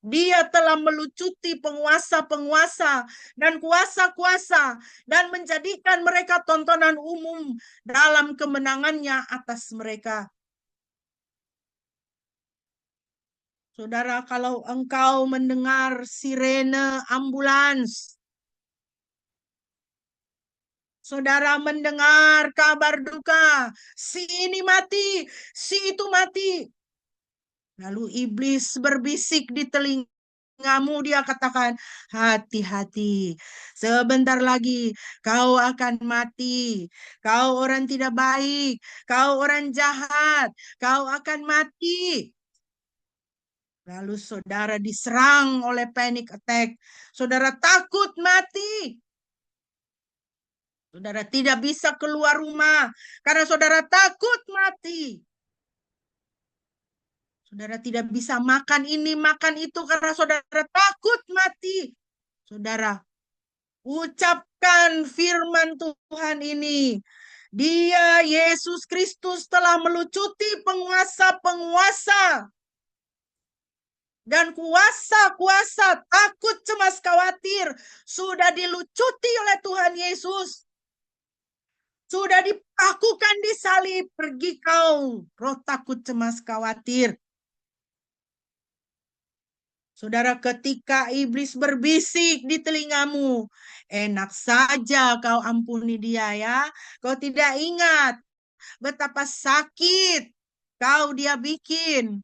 Dia telah melucuti penguasa-penguasa dan kuasa-kuasa dan menjadikan mereka tontonan umum dalam kemenangannya atas mereka. Saudara, kalau engkau mendengar sirene ambulans, saudara mendengar kabar duka, si ini mati, si itu mati, lalu iblis berbisik di telinga telingamu, dia katakan, hati-hati, sebentar lagi kau akan mati. Kau orang tidak baik, kau orang jahat, kau akan mati. Lalu saudara diserang oleh panic attack. Saudara takut mati. Saudara tidak bisa keluar rumah karena saudara takut mati. Saudara tidak bisa makan ini, makan itu karena saudara takut mati. Saudara, ucapkan firman Tuhan ini. Dia, Yesus Kristus, telah melucuti penguasa-penguasa dan kuasa-kuasa takut, cemas, khawatir sudah dilucuti oleh Tuhan Yesus. Sudah dipakukan di salib. Pergi kau, roh takut, cemas, khawatir. Saudara, ketika iblis berbisik di telingamu, enak saja kau ampuni dia ya. Kau tidak ingat betapa sakit kau dia bikin.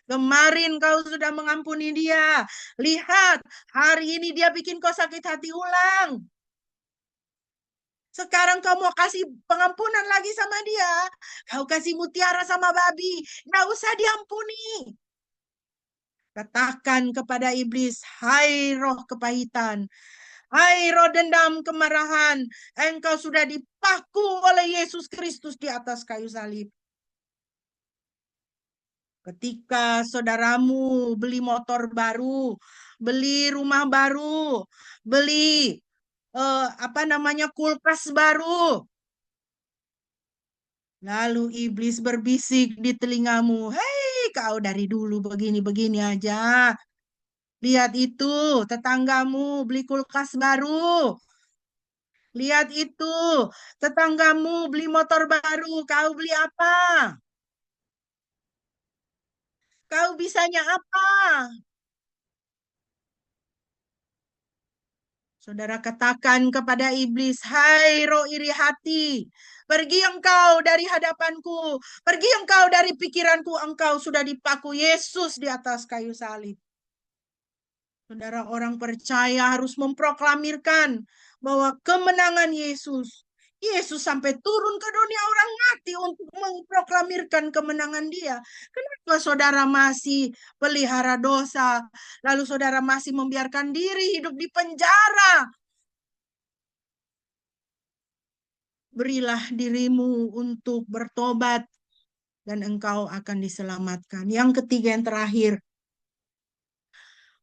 Kemarin kau sudah mengampuni dia. Lihat, hari ini dia bikin kau sakit hati ulang. Sekarang kau mau kasih pengampunan lagi sama dia. Kau kasih mutiara sama babi. Nggak usah diampuni. Katakan kepada iblis, hai roh kepahitan, hai roh dendam kemarahan, engkau sudah dipaku oleh Yesus Kristus di atas kayu salib. Ketika saudaramu beli motor baru, beli rumah baru, beli kulkas baru, lalu iblis berbisik di telingamu, hei kau dari dulu begini-begini aja. Lihat itu, tetanggamu beli kulkas baru. Lihat itu, tetanggamu beli motor baru. Kau beli apa? Kau bisanya apa? Saudara katakan kepada iblis, hai roh iri hati, pergi engkau dari hadapanku, pergi engkau dari pikiranku, engkau sudah dipaku Yesus di atas kayu salib. Saudara, orang percaya harus memproklamirkan bahwa kemenangan Yesus. Yesus sampai turun ke dunia orang mati untuk memproklamirkan kemenangan dia. Kenapa saudara masih pelihara dosa? Lalu saudara masih membiarkan diri hidup di penjara? Berilah dirimu untuk bertobat dan engkau akan diselamatkan. Yang ketiga, yang terakhir,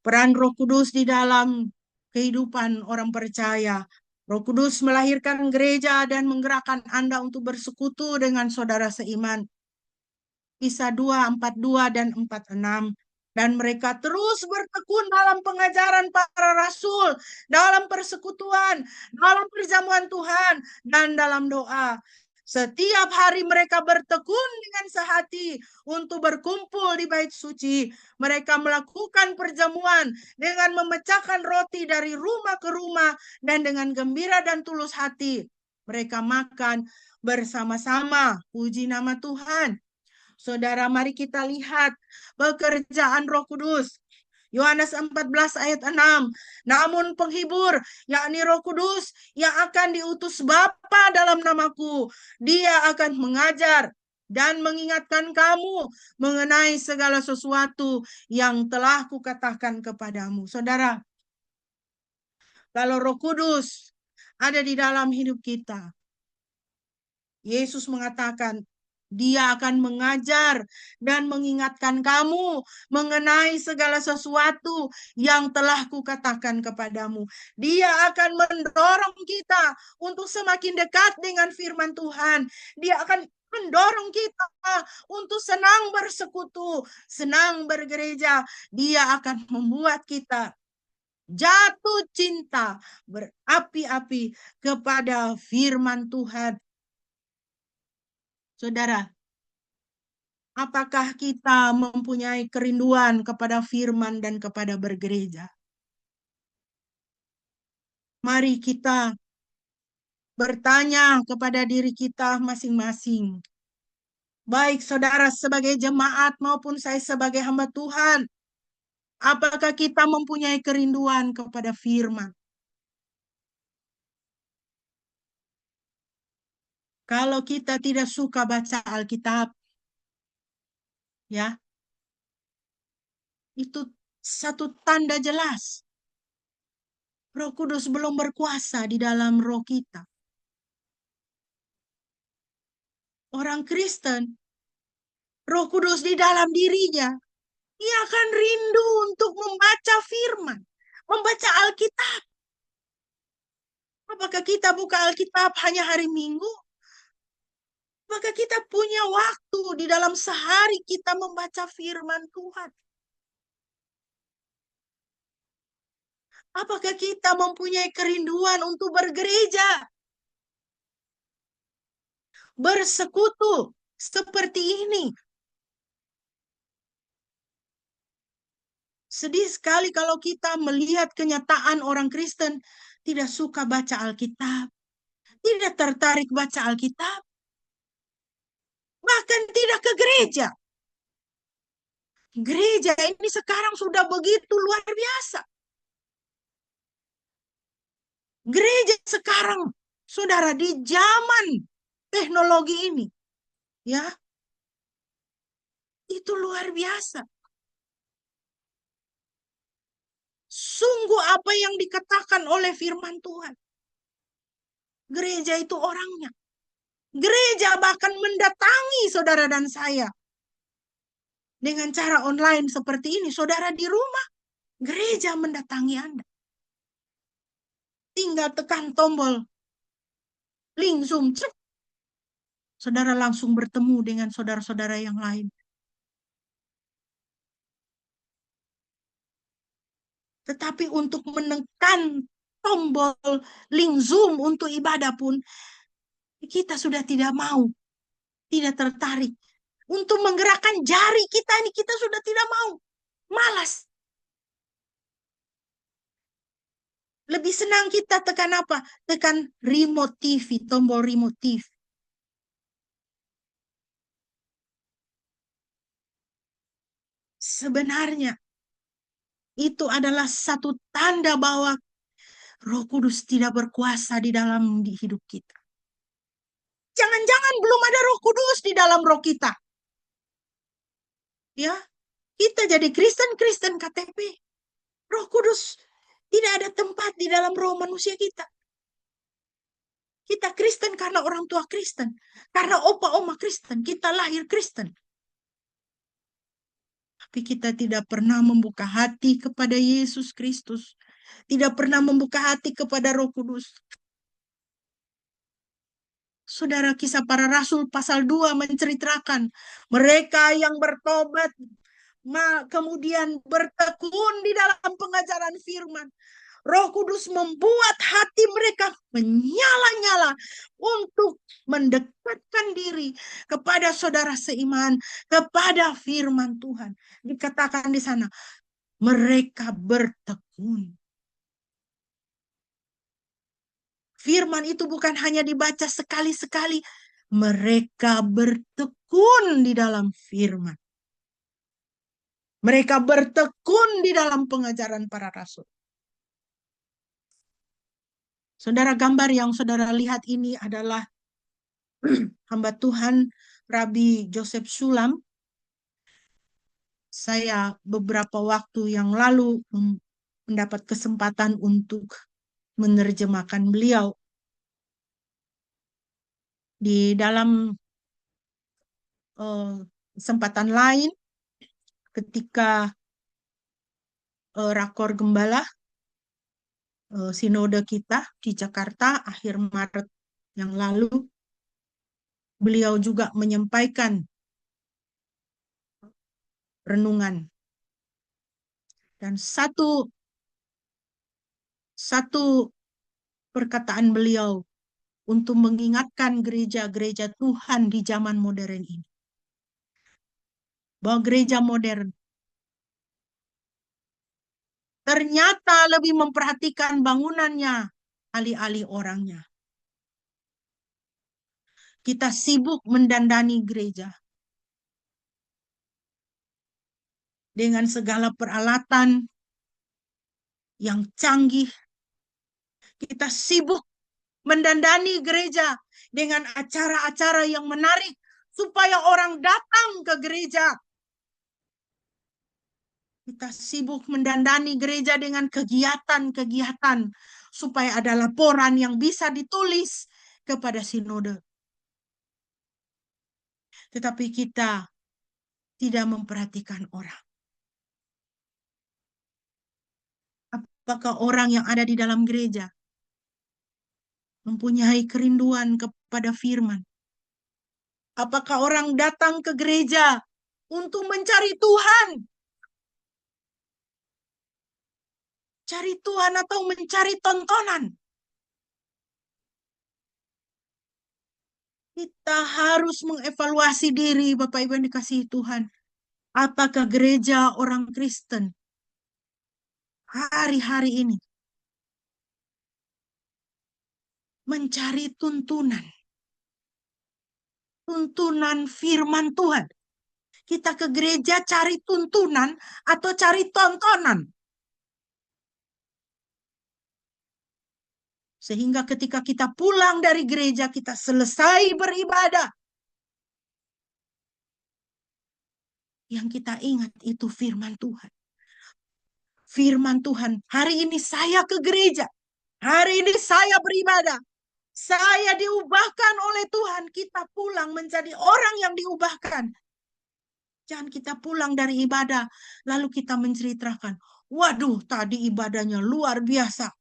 peran Roh Kudus di dalam kehidupan orang percaya. Roh Kudus melahirkan gereja dan menggerakkan Anda untuk bersekutu dengan saudara seiman. Kisah 2:42 dan 46. Dan mereka terus bertekun dalam pengajaran para rasul, dalam persekutuan, dalam perjamuan Tuhan, dan dalam doa. Setiap hari mereka bertekun dengan sehati untuk berkumpul di bait suci. Mereka melakukan perjamuan dengan memecahkan roti dari rumah ke rumah dan dengan gembira dan tulus hati. Mereka makan bersama-sama. Puji nama Tuhan. Saudara, mari kita lihat pekerjaan Roh Kudus. Yohanes 14 ayat 6. Namun penghibur, yakni Roh Kudus, yang akan diutus Bapa dalam namaku, dia akan mengajar dan mengingatkan kamu mengenai segala sesuatu yang telah kukatakan kepadamu. Saudara, kalau Roh Kudus ada di dalam hidup kita, Yesus mengatakan, dia akan mengajar dan mengingatkan kamu mengenai segala sesuatu yang telah kukatakan kepadamu. Dia akan mendorong kita untuk semakin dekat dengan firman Tuhan. Dia akan mendorong kita untuk senang bersekutu, senang bergereja. Dia akan membuat kita jatuh cinta berapi-api kepada firman Tuhan. Saudara, apakah kita mempunyai kerinduan kepada firman dan kepada bergereja? Mari kita bertanya kepada diri kita masing-masing. Baik saudara sebagai jemaat maupun saya sebagai hamba Tuhan. Apakah kita mempunyai kerinduan kepada firman? Kalau kita tidak suka baca Alkitab, ya, itu satu tanda jelas Roh Kudus belum berkuasa di dalam roh kita. Orang Kristen, Roh Kudus di dalam dirinya, ia akan rindu untuk membaca firman, membaca Alkitab. Apakah kita buka Alkitab hanya hari Minggu? Apakah kita punya waktu di dalam sehari kita membaca firman Tuhan? Apakah kita mempunyai kerinduan untuk bergereja, bersekutu seperti ini? Sedih sekali kalau kita melihat kenyataan orang Kristen tidak suka baca Alkitab, tidak tertarik baca Alkitab, bahkan tidak ke gereja. Gereja ini sekarang sudah begitu luar biasa. Gereja sekarang, saudara, di zaman teknologi ini, ya, itu luar biasa. Sungguh apa yang dikatakan oleh firman Tuhan. Gereja itu orangnya. Gereja bahkan mendatangi saudara dan saya. Dengan cara online seperti ini, saudara di rumah, gereja mendatangi Anda. Tinggal tekan tombol link Zoom, saudara langsung bertemu dengan saudara-saudara yang lain. Tetapi untuk menekan tombol link Zoom untuk ibadah pun, kita sudah tidak mau, tidak tertarik. Untuk menggerakkan jari kita ini, kita sudah tidak mau. Malas. Lebih senang kita tekan apa? Tekan remote TV, tombol remote TV. Sebenarnya, itu adalah satu tanda bahwa Roh Kudus tidak berkuasa di dalam hidup kita. Jangan-jangan belum ada Roh Kudus di dalam roh kita. Ya, kita jadi Kristen KTP. Roh Kudus tidak ada tempat di dalam roh manusia kita. Kita Kristen karena orang tua Kristen. Karena opa oma Kristen. Kita lahir Kristen. Tapi kita tidak pernah membuka hati kepada Yesus Kristus. Tidak pernah membuka hati kepada Roh Kudus. Saudara, Kisah Para Rasul pasal 2 menceritakan mereka yang bertobat kemudian bertekun di dalam pengajaran firman. Roh Kudus membuat hati mereka menyala-nyala untuk mendekatkan diri kepada saudara seiman, kepada firman Tuhan. Dikatakan di sana, mereka bertekun. Firman itu bukan hanya dibaca sekali-sekali, mereka bertekun di dalam firman. Mereka bertekun di dalam pengajaran para rasul. Saudara, gambar yang saudara lihat ini adalah hamba Tuhan Rabbi Joseph Sulam. Saya beberapa waktu yang lalu mendapat kesempatan untuk menerjemahkan beliau. Di dalam kesempatan lain, ketika rakor gembala sinode kita di Jakarta akhir Maret yang lalu, beliau juga menyampaikan renungan. Dan satu perkataan beliau untuk mengingatkan gereja-gereja Tuhan di zaman modern ini. Bahwa gereja modern ternyata lebih memperhatikan bangunannya, alih-alih orangnya. Kita sibuk mendandani gereja. dengan segala peralatan yang canggih. Kita sibuk mendandani gereja dengan acara-acara yang menarik supaya orang datang ke gereja. Kita sibuk mendandani gereja dengan kegiatan-kegiatan supaya ada laporan yang bisa ditulis kepada sinode. Tetapi kita tidak memperhatikan orang. Apakah orang yang ada di dalam gereja mempunyai kerinduan kepada firman? Apakah orang datang ke gereja untuk mencari Tuhan? Cari Tuhan atau mencari tontonan? Kita harus mengevaluasi diri, Bapak Ibu yang dikasihi Tuhan. Apakah gereja orang Kristen hari-hari ini mencari tuntunan firman Tuhan? Kita ke gereja cari tuntunan atau cari tontonan? Sehingga ketika kita pulang dari gereja, kita selesai beribadah, yang kita ingat itu firman Tuhan. Firman Tuhan, hari ini saya ke gereja, hari ini saya beribadah, saya diubahkan oleh Tuhan. Kita pulang menjadi orang yang diubahkan. Jangan kita pulang dari ibadah, lalu kita menceritakan, waduh tadi ibadahnya luar biasa.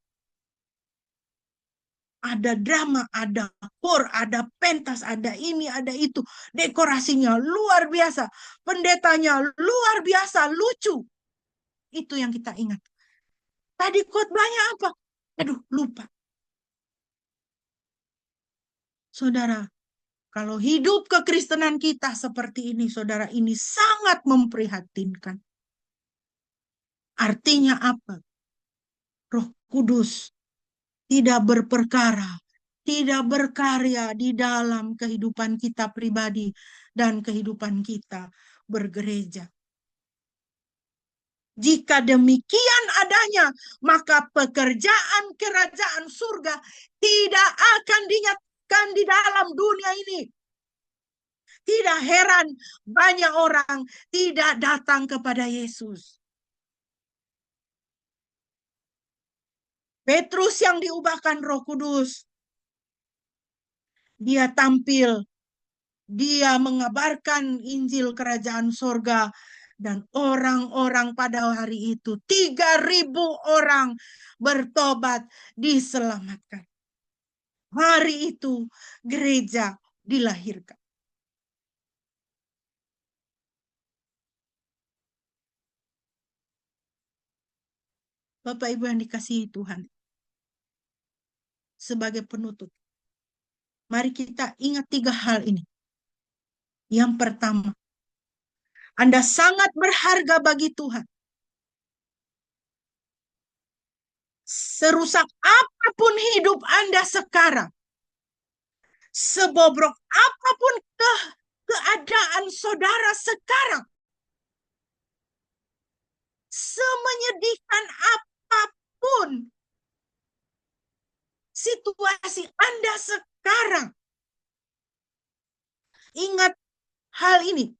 Ada drama, ada kor, ada pentas, ada ini, ada itu. Dekorasinya luar biasa. Pendetanya luar biasa, lucu. Itu yang kita ingat. Tadi khotbahnya apa? Aduh, lupa. Saudara, kalau hidup kekristenan kita seperti ini, saudara, ini sangat memprihatinkan. Artinya apa? Roh Kudus tidak berperkara, tidak berkarya di dalam kehidupan kita pribadi dan kehidupan kita bergereja. Jika demikian adanya, maka pekerjaan kerajaan surga tidak akan dinyatakan di dalam dunia ini. Tidak heran banyak orang tidak datang kepada Yesus. Petrus yang diubahkan Roh Kudus, dia tampil, dia mengabarkan Injil kerajaan surga, dan orang-orang pada hari itu 3.000 orang bertobat, diselamatkan. Hari itu gereja dilahirkan. Bapak Ibu yang dikasihi Tuhan, sebagai penutup, mari kita ingat 3 hal ini. Yang pertama, Anda sangat berharga bagi Tuhan. Serusak apapun hidup Anda sekarang, sebobrok apapun keadaan saudara sekarang, semenyedihkan apapun situasi Anda sekarang, ingat hal ini.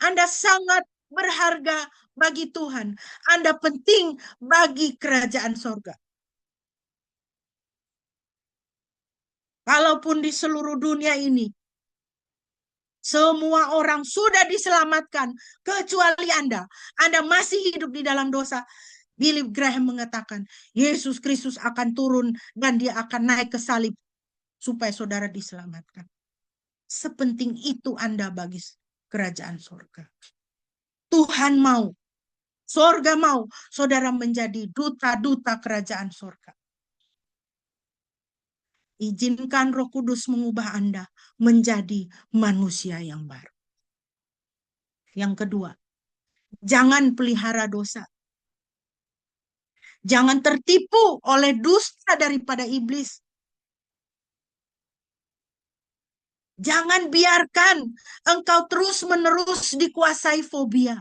Anda sangat berharga bagi Tuhan. Anda penting bagi kerajaan sorga. Kalaupun di seluruh dunia ini, semua orang sudah diselamatkan, kecuali Anda. Anda masih hidup di dalam dosa. Billy Graham mengatakan, Yesus Kristus akan turun dan dia akan naik ke salib supaya saudara diselamatkan. Sepenting itu Anda bagi kerajaan sorga. Tuhan mau, sorga mau, saudara menjadi duta-duta kerajaan sorga. Izinkan Roh Kudus mengubah Anda menjadi manusia yang baru. Yang kedua, jangan pelihara dosa. Jangan tertipu oleh dusta daripada iblis. Jangan biarkan engkau terus-menerus dikuasai fobia.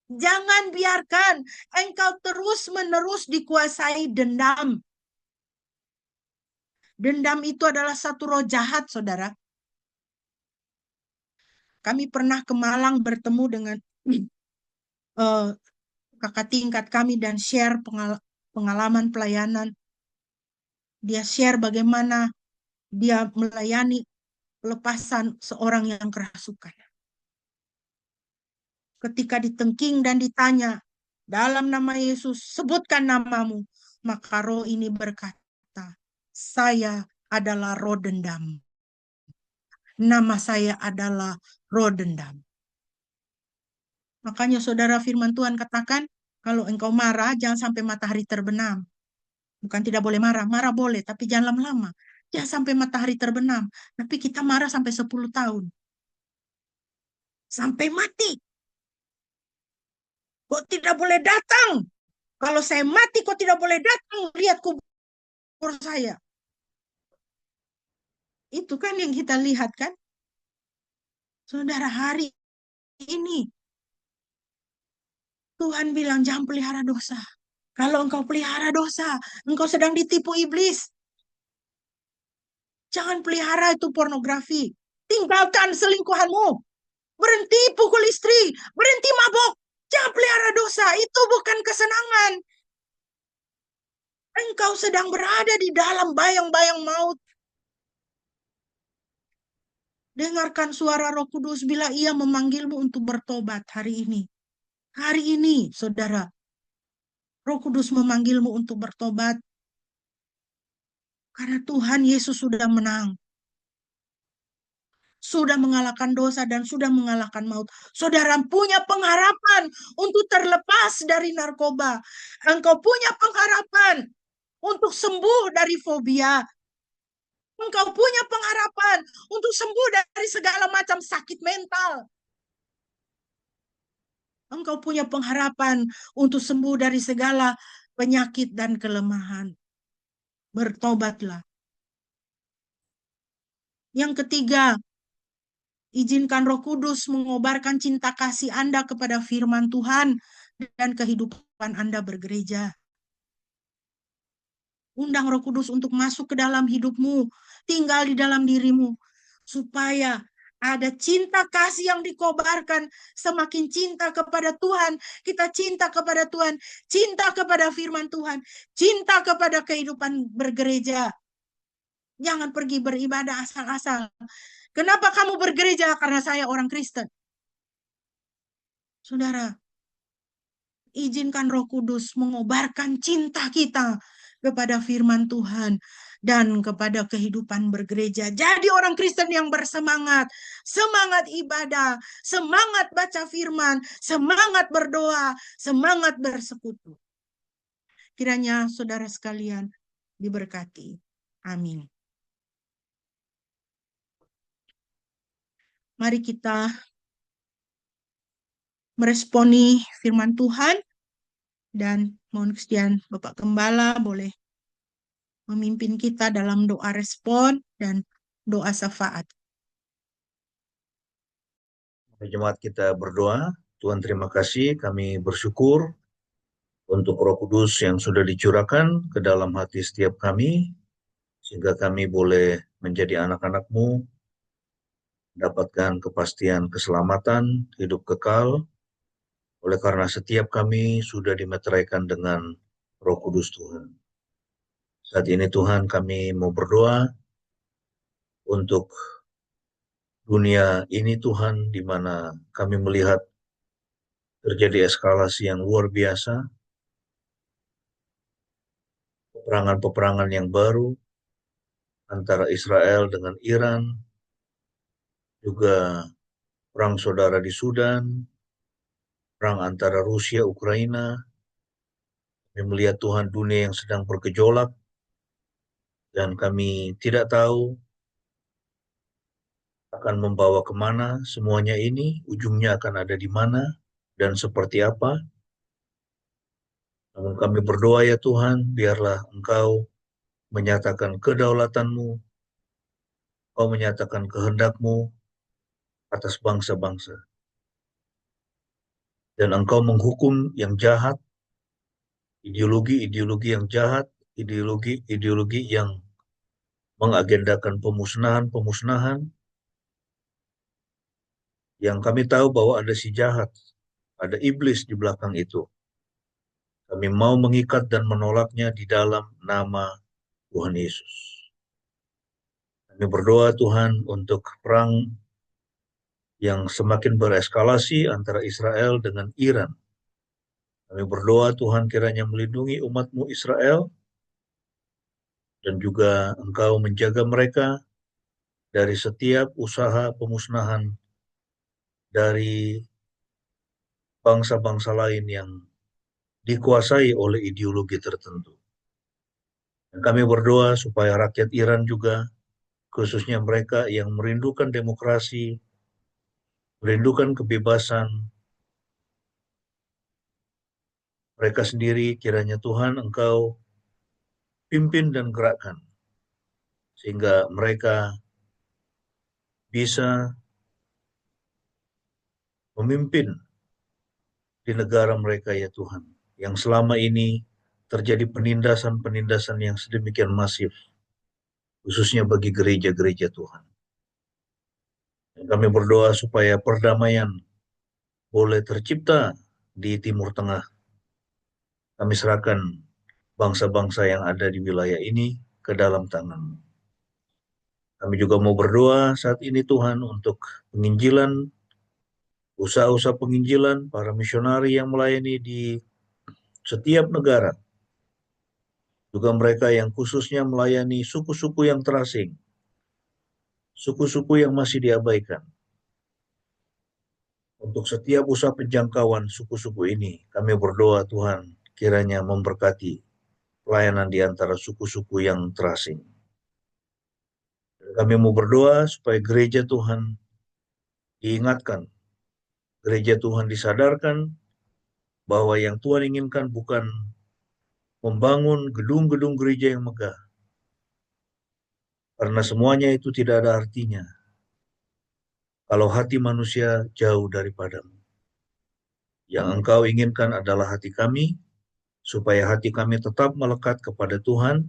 Jangan biarkan engkau terus-menerus dikuasai dendam. Dendam itu adalah satu roh jahat, saudara. Kami pernah ke Malang bertemu dengan kakak tingkat kami dan share pengalaman pelayanan. Dia share bagaimana dia melayani pelepasan seorang yang kerasukan. Ketika ditengking dan ditanya, dalam nama Yesus, sebutkan namamu. Maka roh ini berkata, saya adalah roh dendam. Nama saya adalah roh dendam. Makanya saudara firman Tuhan katakan, kalau engkau marah, jangan sampai matahari terbenam. Bukan tidak boleh marah, marah boleh, tapi jangan lama-lama. Jangan sampai matahari terbenam. Tapi kita marah sampai 10 tahun. Sampai mati. Kok tidak boleh datang? Kalau saya mati, kok tidak boleh datang? Lihat kubur saya. Itu kan yang kita lihat kan? Saudara, hari ini Tuhan bilang jangan pelihara dosa. Kalau engkau pelihara dosa, engkau sedang ditipu iblis. Jangan pelihara itu pornografi. Tinggalkan selingkuhanmu. Berhenti pukul istri. Berhenti mabok. Jangan pelihara dosa. Itu bukan kesenangan. Engkau sedang berada di dalam bayang-bayang maut. Dengarkan suara Roh Kudus bila ia memanggilmu untuk bertobat hari ini. Hari ini, saudara. Roh Kudus memanggilmu untuk bertobat. Karena Tuhan Yesus sudah menang. Sudah mengalahkan dosa dan sudah mengalahkan maut. Saudara punya pengharapan untuk terlepas dari narkoba. Engkau punya pengharapan untuk sembuh dari fobia. Engkau punya pengharapan untuk sembuh dari segala macam sakit mental. Engkau punya pengharapan untuk sembuh dari segala penyakit dan kelemahan. Bertobatlah. Yang ketiga, izinkan Roh Kudus mengobarkan cinta kasih Anda kepada firman Tuhan dan kehidupan Anda bergereja. Undang Roh Kudus untuk masuk ke dalam hidupmu, tinggal di dalam dirimu, supaya ada cinta kasih yang dikobarkan. Semakin cinta kepada Tuhan, kita cinta kepada Tuhan, cinta kepada firman Tuhan, cinta kepada kehidupan bergereja. Jangan pergi beribadah asal-asal. Kenapa kamu bergereja? Karena saya orang Kristen. Saudara, izinkan Roh Kudus mengobarkan cinta kita kepada firman Tuhan dan kepada kehidupan bergereja. Jadi orang Kristen yang bersemangat, semangat ibadah, semangat baca firman, semangat berdoa, semangat bersekutu. Kiranya saudara sekalian diberkati. Amin. Mari kita meresponi firman Tuhan dan mohon kesediaan Bapak Gembala boleh memimpin kita dalam doa respon dan doa syafaat. Jemaat kita berdoa. Tuhan terima kasih, kami bersyukur untuk Roh Kudus yang sudah dicurahkan ke dalam hati setiap kami, sehingga kami boleh menjadi anak-anak-Mu, dapatkan kepastian keselamatan, hidup kekal, oleh karena setiap kami sudah dimeteraikan dengan Roh Kudus Tuhan. Saat ini Tuhan kami mau berdoa untuk dunia ini Tuhan, di mana kami melihat terjadi eskalasi yang luar biasa, peperangan-peperangan yang baru antara Israel dengan Iran, juga perang saudara di Sudan, perang antara Rusia, Ukraina. Kami melihat Tuhan dunia yang sedang bergejolak, dan kami tidak tahu akan membawa kemana semuanya ini, ujungnya akan ada di mana dan seperti apa. Namun kami berdoa ya Tuhan, biarlah Engkau menyatakan kedaulatan-Mu, Engkau menyatakan kehendak-Mu atas bangsa-bangsa. dan Engkau menghukum yang jahat, ideologi-ideologi yang jahat, ideologi-ideologi yang mengagendakan pemusnahan-pemusnahan, yang kami tahu bahwa ada si jahat, ada iblis di belakang itu. Kami mau mengikat dan menolaknya di dalam nama Tuhan Yesus. Kami berdoa Tuhan untuk perang yang semakin bereskalasi antara Israel dengan Iran. Kami berdoa Tuhan kiranya melindungi umat-Mu Israel, dan juga Engkau menjaga mereka dari setiap usaha pemusnahan dari bangsa-bangsa lain yang dikuasai oleh ideologi tertentu. Dan kami berdoa supaya rakyat Iran juga, khususnya mereka yang merindukan demokrasi, merindukan kebebasan, mereka sendiri kiranya Tuhan Engkau pimpin dan gerakkan, sehingga mereka bisa memimpin di negara mereka ya Tuhan, yang selama ini terjadi penindasan-penindasan yang sedemikian masif, khususnya bagi gereja-gereja Tuhan. Dan kami berdoa supaya perdamaian boleh tercipta di Timur Tengah. Kami serahkan bangsa-bangsa yang ada di wilayah ini ke dalam tangan-Mu. Kami juga mau berdoa saat ini Tuhan untuk penginjilan, usaha-usaha penginjilan, para misionari yang melayani di setiap negara, juga mereka yang khususnya melayani suku-suku yang terasing, suku-suku yang masih diabaikan. Untuk setiap usaha penjangkauan suku-suku ini, kami berdoa Tuhan kiranya memberkati pelayanan di antara suku-suku yang terasing. Kami mau berdoa supaya gereja Tuhan diingatkan, gereja Tuhan disadarkan bahwa yang Tuhan inginkan bukan membangun gedung-gedung gereja yang megah, karena semuanya itu tidak ada artinya kalau hati manusia jauh daripada-Mu. Yang Engkau inginkan adalah hati kami, supaya hati kami tetap melekat kepada Tuhan,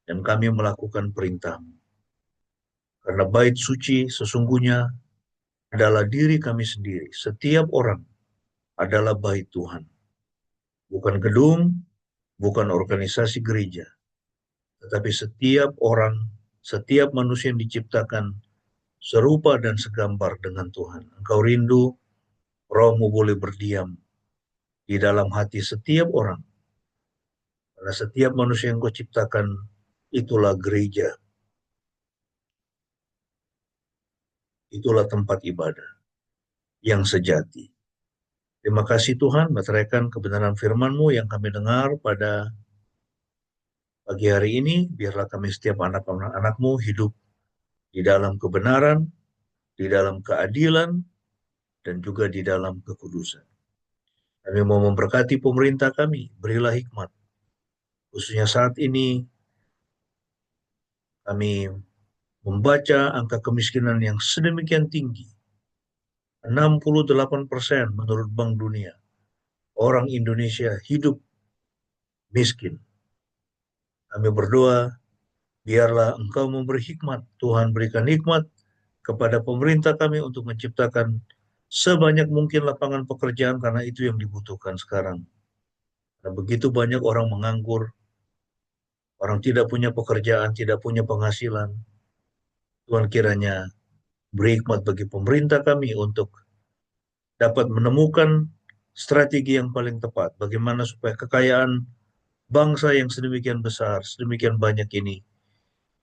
dan kami melakukan perintah-Mu. Karena bait suci sesungguhnya adalah diri kami sendiri. Setiap orang adalah bait Tuhan. Bukan gedung, bukan organisasi gereja, tetapi setiap orang, setiap manusia yang diciptakan serupa dan segambar dengan Tuhan. Engkau rindu Roh-Mu boleh berdiam di dalam hati setiap orang. Karena setiap manusia yang Kau ciptakan itulah gereja. Itulah tempat ibadah yang sejati. Terima kasih Tuhan, meteraikan kebenaran firman-Mu yang kami dengar pada pagi hari ini. Biarlah kami setiap anak-anak-Mu hidup di dalam kebenaran, di dalam keadilan, dan juga di dalam kekudusan. Kami mau memberkati pemerintah kami, berilah hikmat. Khususnya saat ini kami membaca angka kemiskinan yang sedemikian tinggi. 68% menurut Bank Dunia. Orang Indonesia hidup miskin. Kami berdoa, biarlah Engkau memberi hikmat. Tuhan berikan hikmat kepada pemerintah kami untuk menciptakan sebanyak mungkin lapangan pekerjaan, karena itu yang dibutuhkan sekarang. Karena begitu banyak orang menganggur, orang tidak punya pekerjaan, tidak punya penghasilan. Tuhan kiranya beri hikmat bagi pemerintah kami untuk dapat menemukan strategi yang paling tepat. Bagaimana supaya kekayaan bangsa yang sedemikian besar, sedemikian banyak ini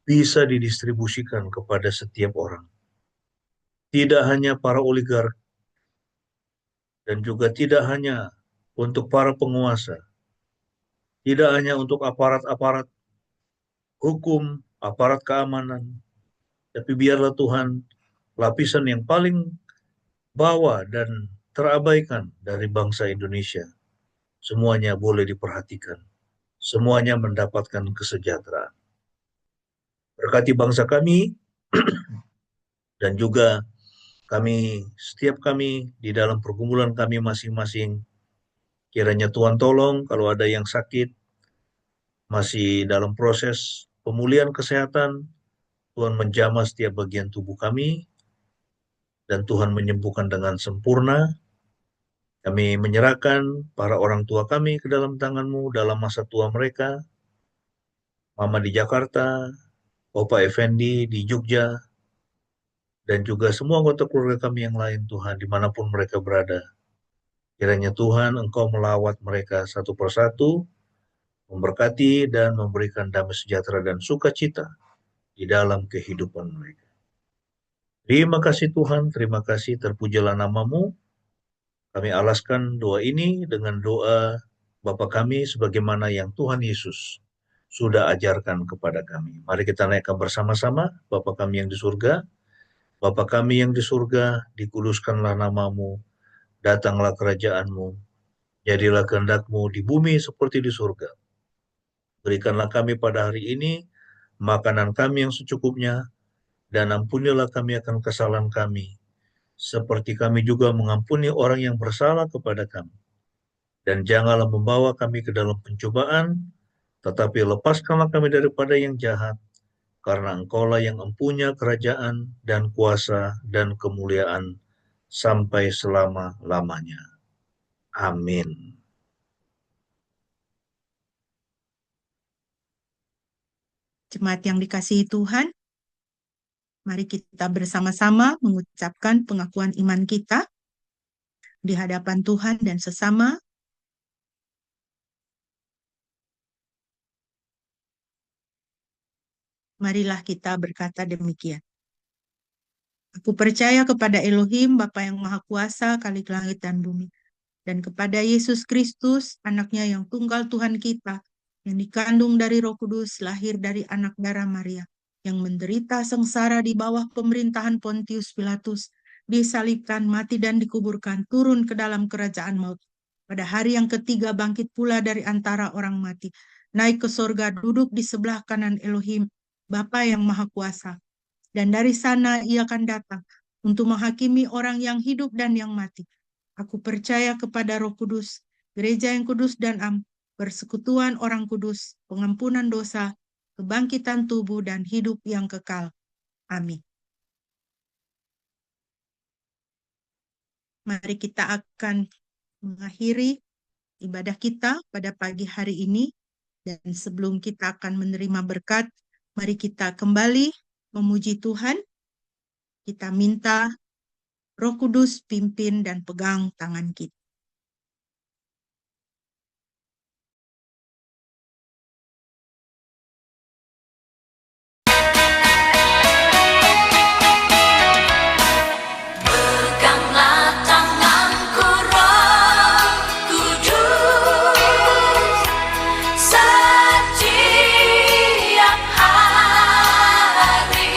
bisa didistribusikan kepada setiap orang. Tidak hanya para oligark, dan juga tidak hanya untuk para penguasa, tidak hanya untuk aparat-aparat hukum, aparat keamanan, tapi biarlah Tuhan lapisan yang paling bawah dan terabaikan dari bangsa Indonesia, semuanya boleh diperhatikan, semuanya mendapatkan kesejahteraan. Berkati bangsa kami, dan juga setiap kami di dalam pergumulan kami masing-masing. Kiranya Tuhan tolong kalau ada yang sakit, masih dalam proses pemulihan kesehatan, Tuhan menjamah setiap bagian tubuh kami, dan Tuhan menyembuhkan dengan sempurna. Kami menyerahkan para orang tua kami ke dalam tangan-Mu dalam masa tua mereka, Mama di Jakarta, Bapak Effendi di Jogja, dan juga semua anggota keluarga kami yang lain, Tuhan, dimanapun mereka berada. Kiranya Tuhan Engkau melawat mereka satu persatu, memberkati dan memberikan damai sejahtera dan sukacita di dalam kehidupan mereka. Terima kasih Tuhan, terima kasih, terpujilah nama-Mu. Kami alaskan doa ini dengan doa Bapa kami sebagaimana yang Tuhan Yesus sudah ajarkan kepada kami. Mari kita naikkan bersama-sama. Bapa kami yang di surga, Bapa kami yang di surga, dikuduskanlah nama-Mu, datanglah kerajaan-Mu, jadilah kehendak-Mu di bumi seperti di surga. Berikanlah kami pada hari ini makanan kami yang secukupnya, dan ampunilah kami akan kesalahan kami, seperti kami juga mengampuni orang yang bersalah kepada kami. Dan janganlah membawa kami ke dalam pencobaan, tetapi lepaskanlah kami daripada yang jahat, karena Engkaulah yang empunya kerajaan dan kuasa dan kemuliaan sampai selama-lamanya. Amin. Jemaat yang dikasihi Tuhan, mari kita bersama-sama mengucapkan pengakuan iman kita di hadapan Tuhan dan sesama. Marilah kita berkata demikian. Aku percaya kepada Elohim, Bapa yang Maha Kuasa, Khalik langit dan bumi, dan kepada Yesus Kristus, anaknya yang tunggal Tuhan kita, yang dikandung dari Roh Kudus, lahir dari anak darah Maria, yang menderita sengsara di bawah pemerintahan Pontius Pilatus, disalibkan, mati dan dikuburkan, turun ke dalam kerajaan maut. Pada hari yang ketiga bangkit pula dari antara orang mati, naik ke sorga, duduk di sebelah kanan Elohim, Bapa yang Maha Kuasa. Dan dari sana ia akan datang untuk menghakimi orang yang hidup dan yang mati. Aku percaya kepada Roh Kudus, gereja yang kudus dan persekutuan orang kudus, pengampunan dosa, kebangkitan tubuh dan hidup yang kekal. Amin. Mari kita akan mengakhiri ibadah kita pada pagi hari ini. Dan sebelum kita akan menerima berkat, mari kita kembali memuji Tuhan. Kita minta Roh Kudus pimpin dan pegang tangan kita. Peganglah tanganku Roh Kudus, setiap hari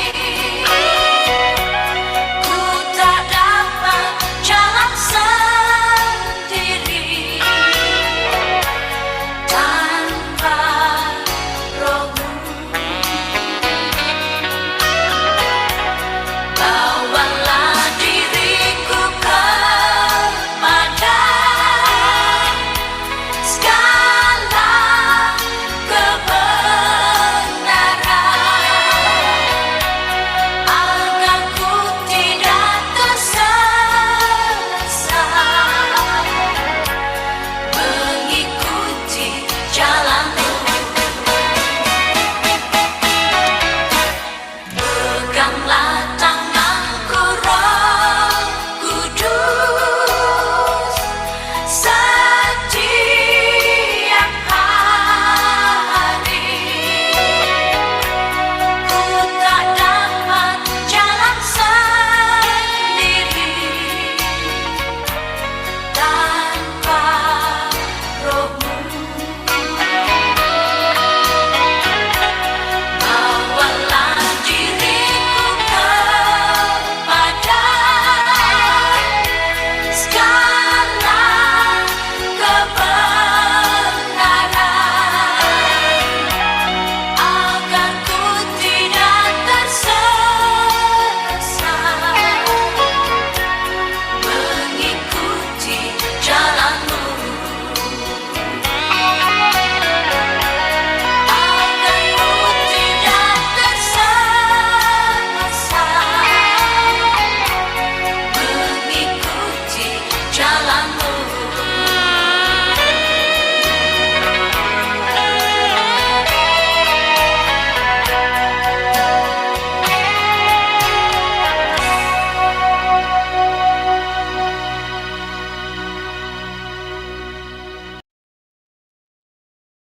ku tak dapat jalan sendiri.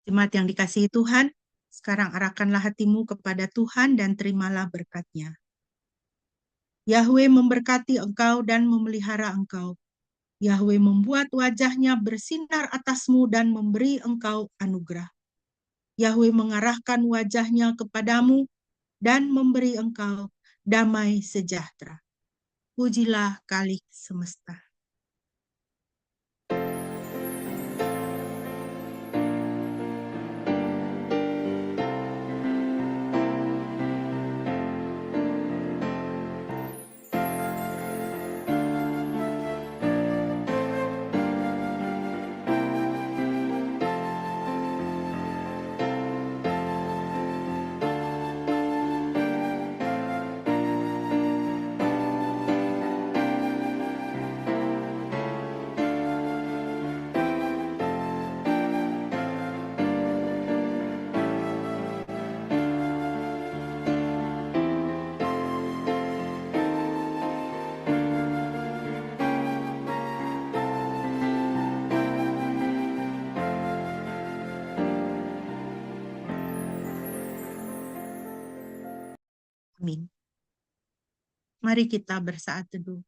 Jemaat yang dikasihi Tuhan, sekarang arahkanlah hatimu kepada Tuhan dan terimalah berkat-Nya. Yahweh memberkati engkau dan memelihara engkau. Yahweh membuat wajah-Nya bersinar atasmu dan memberi engkau anugerah. Yahweh mengarahkan wajah-Nya kepadamu dan memberi engkau damai sejahtera. Pujilah Kalik semesta. Amin. Mari kita bersaat teduh.